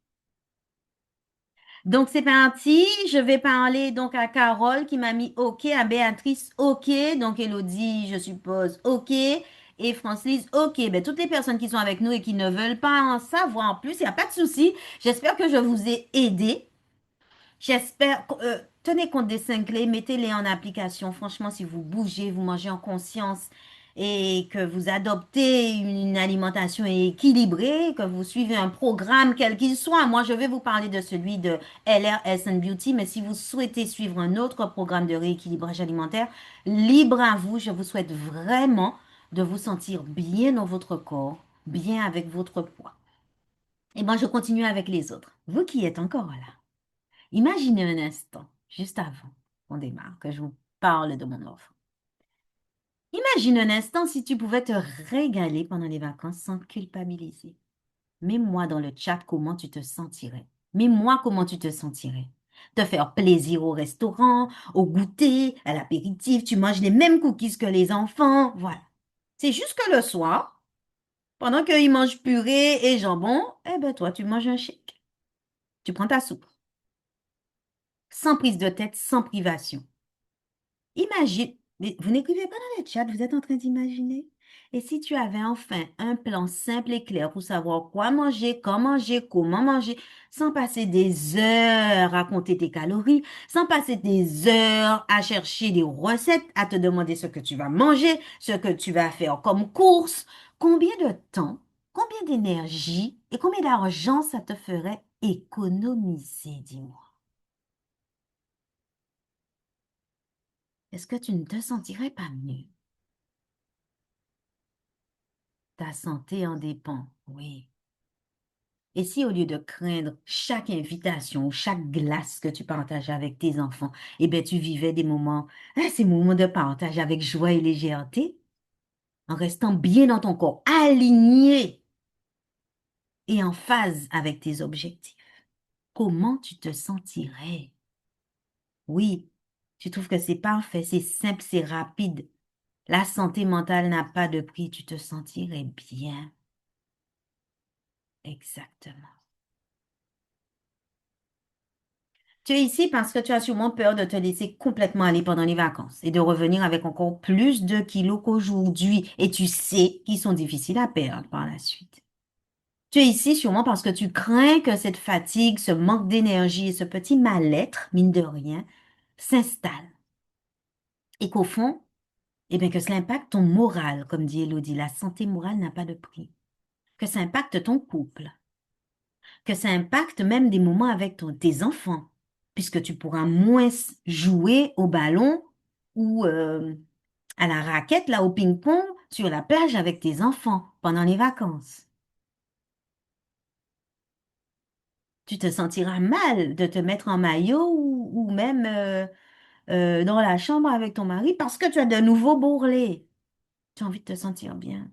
Donc, c'est parti. Je vais parler donc à Carole qui m'a mis OK, à Béatrice OK, donc Elodie, je suppose OK, et Francis OK. Ben, toutes les personnes qui sont avec nous et qui ne veulent pas en savoir plus, il n'y a pas de souci. J'espère que je vous ai aidé. J'espère, tenez compte des 5 clés, mettez-les en application. Franchement, si vous bougez, vous mangez en conscience et que vous adoptez une alimentation équilibrée, que vous suivez un programme quel qu'il soit. Moi, je vais vous parler de celui de LRS and Beauty, mais si vous souhaitez suivre un autre programme de rééquilibrage alimentaire, libre à vous. Je vous souhaite vraiment de vous sentir bien dans votre corps, bien avec votre poids. Et moi, je continue avec les autres. Vous qui êtes encore là. Imaginez un instant, juste avant qu'on démarre, que je vous parle de mon enfant. Imagine un instant si tu pouvais te régaler pendant les vacances sans culpabiliser. Mets-moi dans le chat comment tu te sentirais. Mets-moi comment tu te sentirais. Te faire plaisir au restaurant, au goûter, à l'apéritif, tu manges les mêmes cookies que les enfants. Voilà. C'est juste que le soir, pendant qu'ils mangent purée et jambon, eh ben toi, tu manges un shake. Tu prends ta soupe. Sans prise de tête, sans privation. Imagine, mais vous n'écrivez pas dans le chat, vous êtes en train d'imaginer. Et si tu avais enfin un plan simple et clair pour savoir quoi manger, quand manger, comment manger, sans passer des heures à compter tes calories, sans passer des heures à chercher des recettes, à te demander ce que tu vas manger, ce que tu vas faire comme course, combien de temps, combien d'énergie et combien d'argent ça te ferait économiser, dis-moi. Est-ce que tu ne te sentirais pas mieux? Ta santé en dépend, oui. Et si au lieu de craindre chaque invitation ou chaque glace que tu partages avec tes enfants, eh bien tu vivais des moments, ces moments de partage avec joie et légèreté, en restant bien dans ton corps, aligné et en phase avec tes objectifs, comment tu te sentirais? Oui, tu trouves que c'est parfait, c'est simple, c'est rapide. La santé mentale n'a pas de prix, tu te sentirais bien. Exactement. Tu es ici parce que tu as sûrement peur de te laisser complètement aller pendant les vacances et de revenir avec encore plus de kilos qu'aujourd'hui. Et tu sais qu'ils sont difficiles à perdre par la suite. Tu es ici sûrement parce que tu crains que cette fatigue, ce manque d'énergie et ce petit mal-être, mine de rien, s'installent. Et qu'au fond, eh bien que cela impacte ton moral, comme dit Elodie. La santé morale n'a pas de prix. Que ça impacte ton couple. Que ça impacte même des moments avec tes enfants, puisque tu pourras moins jouer au ballon ou à la raquette, là, au ping-pong, sur la plage avec tes enfants pendant les vacances. Tu te sentiras mal de te mettre en maillot ou même dans la chambre avec ton mari parce que tu as de nouveaux bourrelets. Tu as envie de te sentir bien.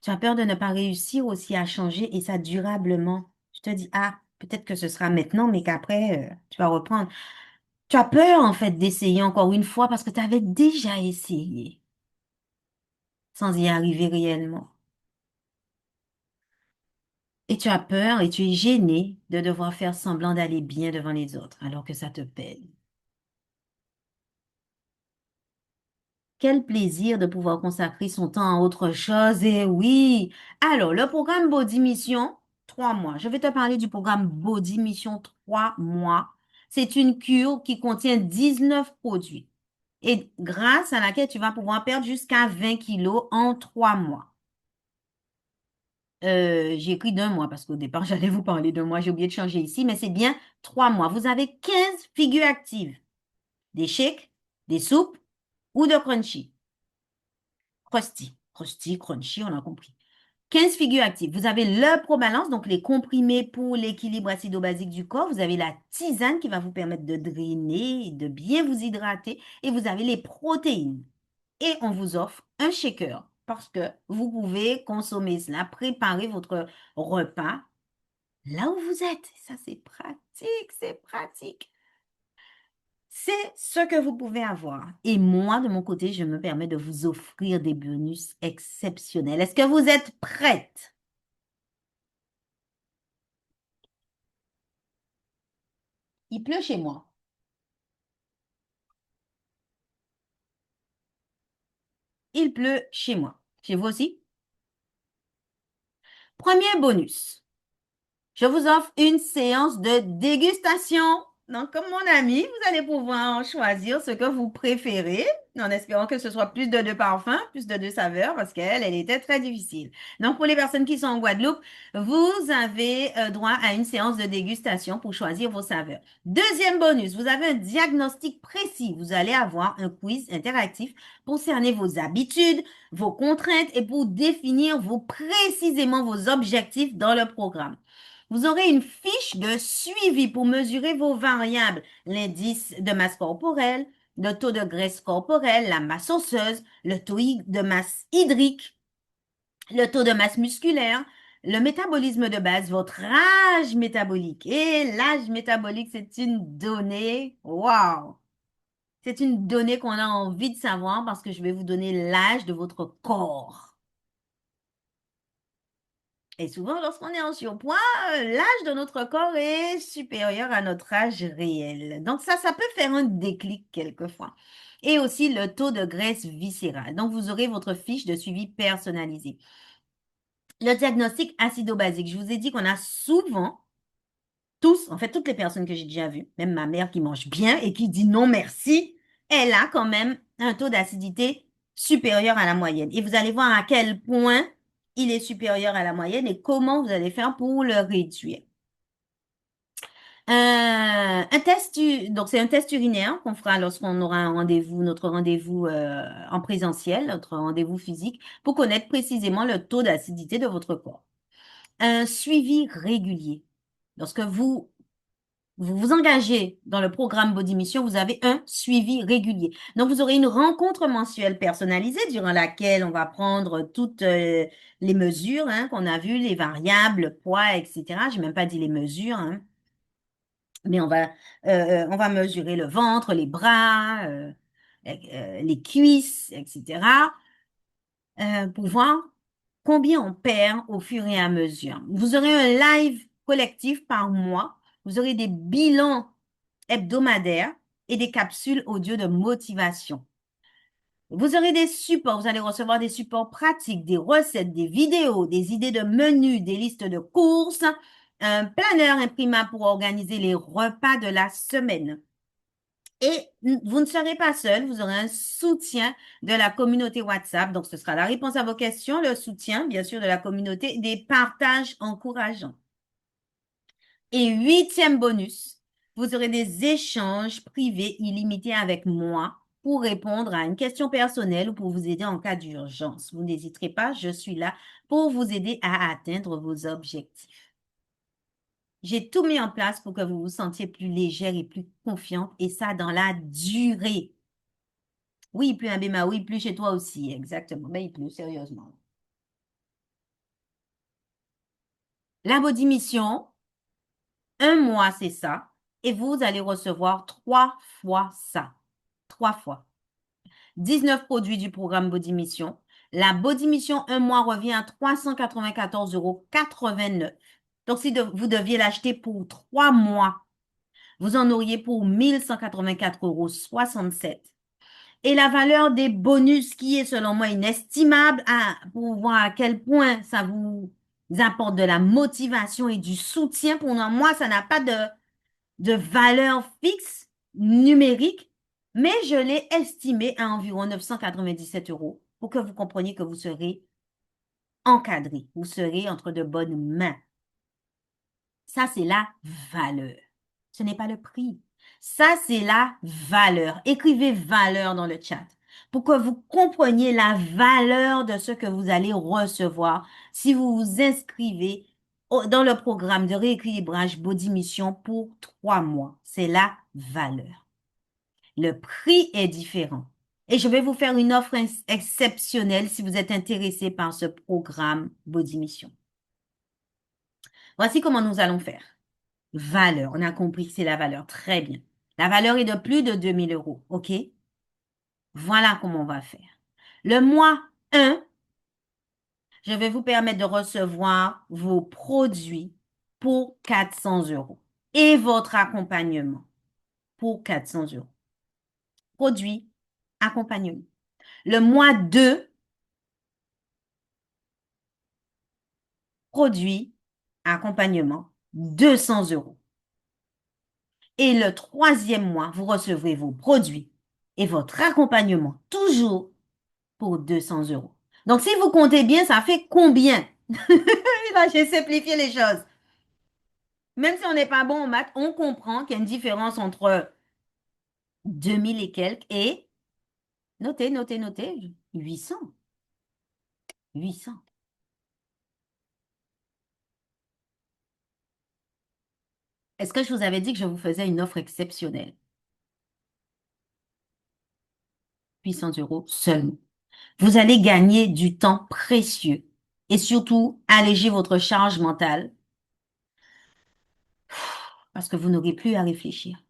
Tu as peur de ne pas réussir aussi à changer et ça durablement. Tu te dis, ah, peut-être que ce sera maintenant, mais qu'après, tu vas reprendre. Tu as peur en fait d'essayer encore une fois parce que tu avais déjà essayé sans y arriver réellement. Et tu as peur et tu es gêné de devoir faire semblant d'aller bien devant les autres alors que ça te peine. Quel plaisir de pouvoir consacrer son temps à autre chose. Et oui. Alors, le programme Body Mission, 3 mois. Je vais te parler du programme Body Mission 3 mois. C'est une cure qui contient 19 produits et grâce à laquelle tu vas pouvoir perdre jusqu'à 20 kilos en 3 mois. J'ai écrit d'1 mois parce qu'au départ, j'allais vous parler d'1 mois. J'ai oublié de changer ici, mais c'est bien 3 mois. Vous avez 15 figures actives, des shakes, des soupes ou de crunchy. Crusty, crunchy, on a compris. 15 figures actives. Vous avez le ProBalance, donc les comprimés pour l'équilibre acido-basique du corps. Vous avez la tisane qui va vous permettre de drainer, et de bien vous hydrater. Et vous avez les protéines. Et on vous offre un shaker parce que vous pouvez consommer cela, préparer votre repas là où vous êtes. Ça, c'est pratique, c'est pratique. C'est ce que vous pouvez avoir. Et moi, de mon côté, je me permets de vous offrir des bonus exceptionnels. Est-ce que vous êtes prête? Il pleut chez moi. Il pleut chez moi. Chez vous aussi? Premier bonus. Je vous offre une séance de dégustation. Donc, comme mon ami, vous allez pouvoir choisir ce que vous préférez, en espérant que ce soit plus de deux parfums, plus de deux saveurs, parce qu'elle, elle était très difficile. Donc, pour les personnes qui sont en Guadeloupe, vous avez droit à une séance de dégustation pour choisir vos saveurs. Deuxième bonus, vous avez un diagnostic précis. Vous allez avoir un quiz interactif pour cerner vos habitudes, vos contraintes et pour définir précisément vos objectifs dans le programme. Vous aurez une fiche de suivi pour mesurer vos variables, l'indice de masse corporelle, le taux de graisse corporelle, la masse osseuse, le taux de masse hydrique, le taux de masse musculaire, le métabolisme de base, votre âge métabolique. Et l'âge métabolique, c'est une donnée, wow! C'est une donnée qu'on a envie de savoir parce que je vais vous donner l'âge de votre corps. Et souvent, lorsqu'on est en surpoids, l'âge de notre corps est supérieur à notre âge réel. Donc ça peut faire un déclic quelquefois. Et aussi le taux de graisse viscérale. Donc, vous aurez votre fiche de suivi personnalisée. Le diagnostic acido-basique. Je vous ai dit qu'on a souvent, tous, en fait, toutes les personnes que j'ai déjà vues, même ma mère qui mange bien et qui dit non merci, elle a quand même un taux d'acidité supérieur à la moyenne. Et vous allez voir à quel point il est supérieur à la moyenne et comment vous allez faire pour le réduire. Donc c'est un test urinaire qu'on fera lorsqu'on aura un rendez-vous, notre rendez-vous en présentiel, notre rendez-vous physique, pour connaître précisément le taux d'acidité de votre corps. Un suivi régulier. Lorsque vous vous engagez dans le programme Body Mission, vous avez un suivi régulier. Donc, vous aurez une rencontre mensuelle personnalisée durant laquelle on va prendre toutes les mesures hein, qu'on a vues, les variables, poids, etc. J'ai même pas dit les mesures, hein, mais on va mesurer le ventre, les bras, les cuisses, etc. Pour voir combien on perd au fur et à mesure. Vous aurez un live collectif par mois. Vous aurez des bilans hebdomadaires et des capsules audio de motivation. Vous aurez des supports, vous allez recevoir des supports pratiques, des recettes, des vidéos, des idées de menus, des listes de courses, un planeur imprimable pour organiser les repas de la semaine. Et vous ne serez pas seul, vous aurez un soutien de la communauté WhatsApp. Donc, ce sera la réponse à vos questions, le soutien, bien sûr, de la communauté, des partages encourageants. Et huitième bonus, vous aurez des échanges privés illimités avec moi pour répondre à une question personnelle ou pour vous aider en cas d'urgence. Vous n'hésiterez pas, je suis là pour vous aider à atteindre vos objectifs. J'ai tout mis en place pour que vous vous sentiez plus légère et plus confiante et ça dans la durée. Oui, il pleut à Béma, oui, il pleut chez toi aussi, exactement. Mais il pleut, sérieusement. La body mission, un mois, c'est ça. Et vous allez recevoir trois fois ça. Trois fois. 19 produits du programme Body Mission. La Body Mission, un mois, revient à 394,89 €. Donc, si vous deviez l'acheter pour 3 mois, vous en auriez pour 1184,67 €. Et la valeur des bonus qui est selon moi inestimable pour voir à quel point ça vous apporte de la motivation et du soutien. Pour moi, ça n'a pas de valeur fixe numérique, mais je l'ai estimé à environ 997 € pour que vous compreniez que vous serez encadré, vous serez entre de bonnes mains. Ça, c'est la valeur. Ce n'est pas le prix. Ça, c'est la valeur. Écrivez valeur dans le chat pour que vous compreniez la valeur de ce que vous allez recevoir si vous vous inscrivez dans le programme de rééquilibrage Body Mission pour 3 mois. C'est la valeur. Le prix est différent. Et je vais vous faire une offre exceptionnelle si vous êtes intéressé par ce programme Body Mission. Voici comment nous allons faire. Valeur. On a compris que c'est la valeur. Très bien. La valeur est de plus de 2 000 euros. OK? Voilà comment on va faire. Le mois 1, je vais vous permettre de recevoir vos produits pour 400 euros et votre accompagnement pour 400 euros. Produits, accompagnement. Le mois 2, produits, accompagnement, 200 euros. Et le troisième mois, vous recevrez vos produits et votre accompagnement, toujours pour 200 euros. Donc, si vous comptez bien, ça fait combien? Là, j'ai simplifié les choses. Même si on n'est pas bon en maths, on comprend qu'il y a une différence entre 2000 et quelques et, notez, notez, notez, 800. 800. Est-ce que je vous avais dit que je vous faisais une offre exceptionnelle? 800 euros seulement. Vous allez gagner du temps précieux et surtout alléger votre charge mentale parce que vous n'aurez plus à réfléchir.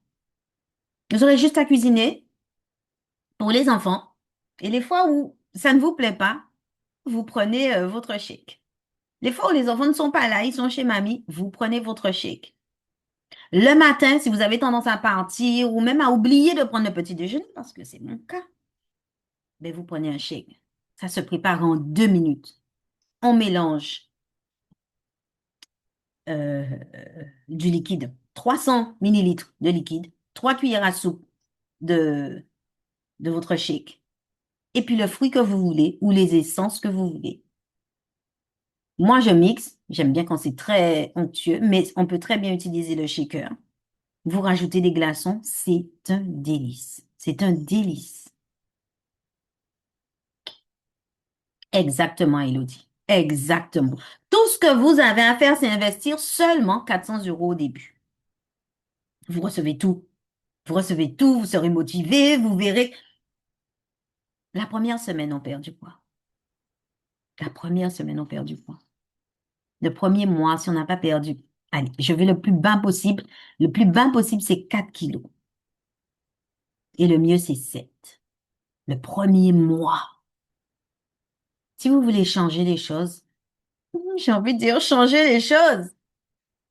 Vous aurez juste à cuisiner pour les enfants. Et les fois où ça ne vous plaît pas, vous prenez votre chèque. Les fois où les enfants ne sont pas là, ils sont chez mamie, vous prenez votre chèque. Le matin, si vous avez tendance à partir ou même à oublier de prendre le petit déjeuner, parce que c'est mon cas, ben vous prenez un chèque. Ça se prépare en 2 minutes. On mélange euh, du liquide, 300 millilitres de liquide, 3 cuillères à soupe de, de votre shake, et puis le fruit que vous voulez ou les essences que vous voulez. Moi, je mixe. J'aime bien quand c'est très onctueux, mais on peut très bien utiliser le shaker. Vous rajoutez des glaçons, c'est un délice. C'est un délice. Exactement, Elodie. Exactement. Tout ce que vous avez à faire, c'est investir seulement 400 euros au début. Vous recevez tout. Vous recevez tout, vous serez motivé, vous verrez. La première semaine, on perd du poids. La première semaine, on perd du poids. Le premier mois, si on n'a pas perdu, allez, je vais le plus bas possible. Le plus bas possible, c'est 4 kilos. Et le mieux, c'est 7. Le premier mois. Si vous voulez changer les choses, j'ai envie de dire changer les choses.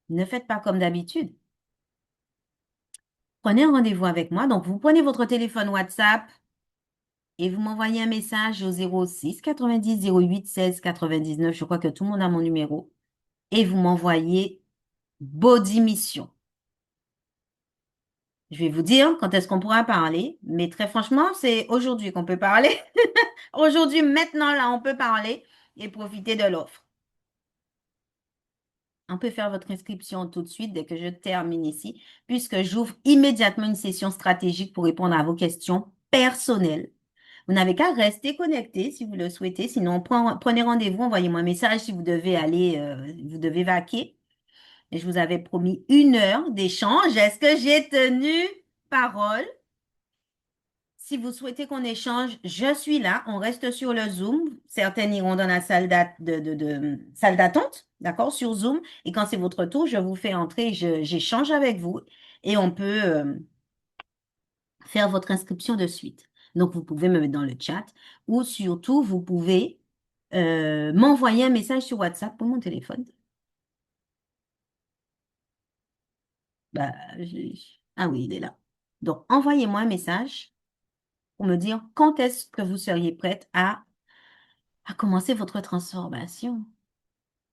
Ne faites pas comme d'habitude. Prenez un rendez-vous avec moi. Donc, vous prenez votre téléphone WhatsApp et vous m'envoyez un message au 06 90 08 16 99. Je crois que tout le monde a mon numéro. Et vous m'envoyez Body Mission. Je vais vous dire quand est-ce qu'on pourra parler, mais très franchement, c'est aujourd'hui qu'on peut parler. Aujourd'hui, maintenant, là, on peut parler et profiter de l'offre. On peut faire votre inscription tout de suite dès que je termine ici, puisque j'ouvre immédiatement une session stratégique pour répondre à vos questions personnelles. Vous n'avez qu'à rester connecté si vous le souhaitez. Sinon, prenez rendez-vous, envoyez-moi un message si vous devez aller, vous devez vaquer. Et je vous avais promis 1 heure d'échange. Est-ce que j'ai tenu parole? Si vous souhaitez qu'on échange, je suis là. On reste sur le Zoom. Certaines iront dans la salle salle d'attente, d'accord, sur Zoom. Et quand c'est votre tour, je vous fais entrer, j'échange avec vous et on peut faire votre inscription de suite. Donc, vous pouvez me mettre dans le chat ou surtout, vous pouvez m'envoyer un message sur WhatsApp pour mon téléphone. Bah, ah oui, il est là. Donc, envoyez-moi un message pour me dire quand est-ce que vous seriez prête à commencer votre transformation.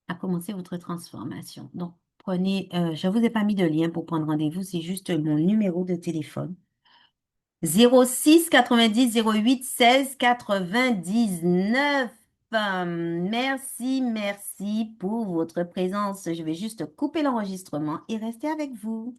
À commencer votre transformation. Donc, prenez, je ne vous ai pas mis de lien pour prendre rendez-vous, c'est juste mon numéro de téléphone. 06 90 08 16 99. Merci, merci pour votre présence. Je vais juste couper l'enregistrement et rester avec vous.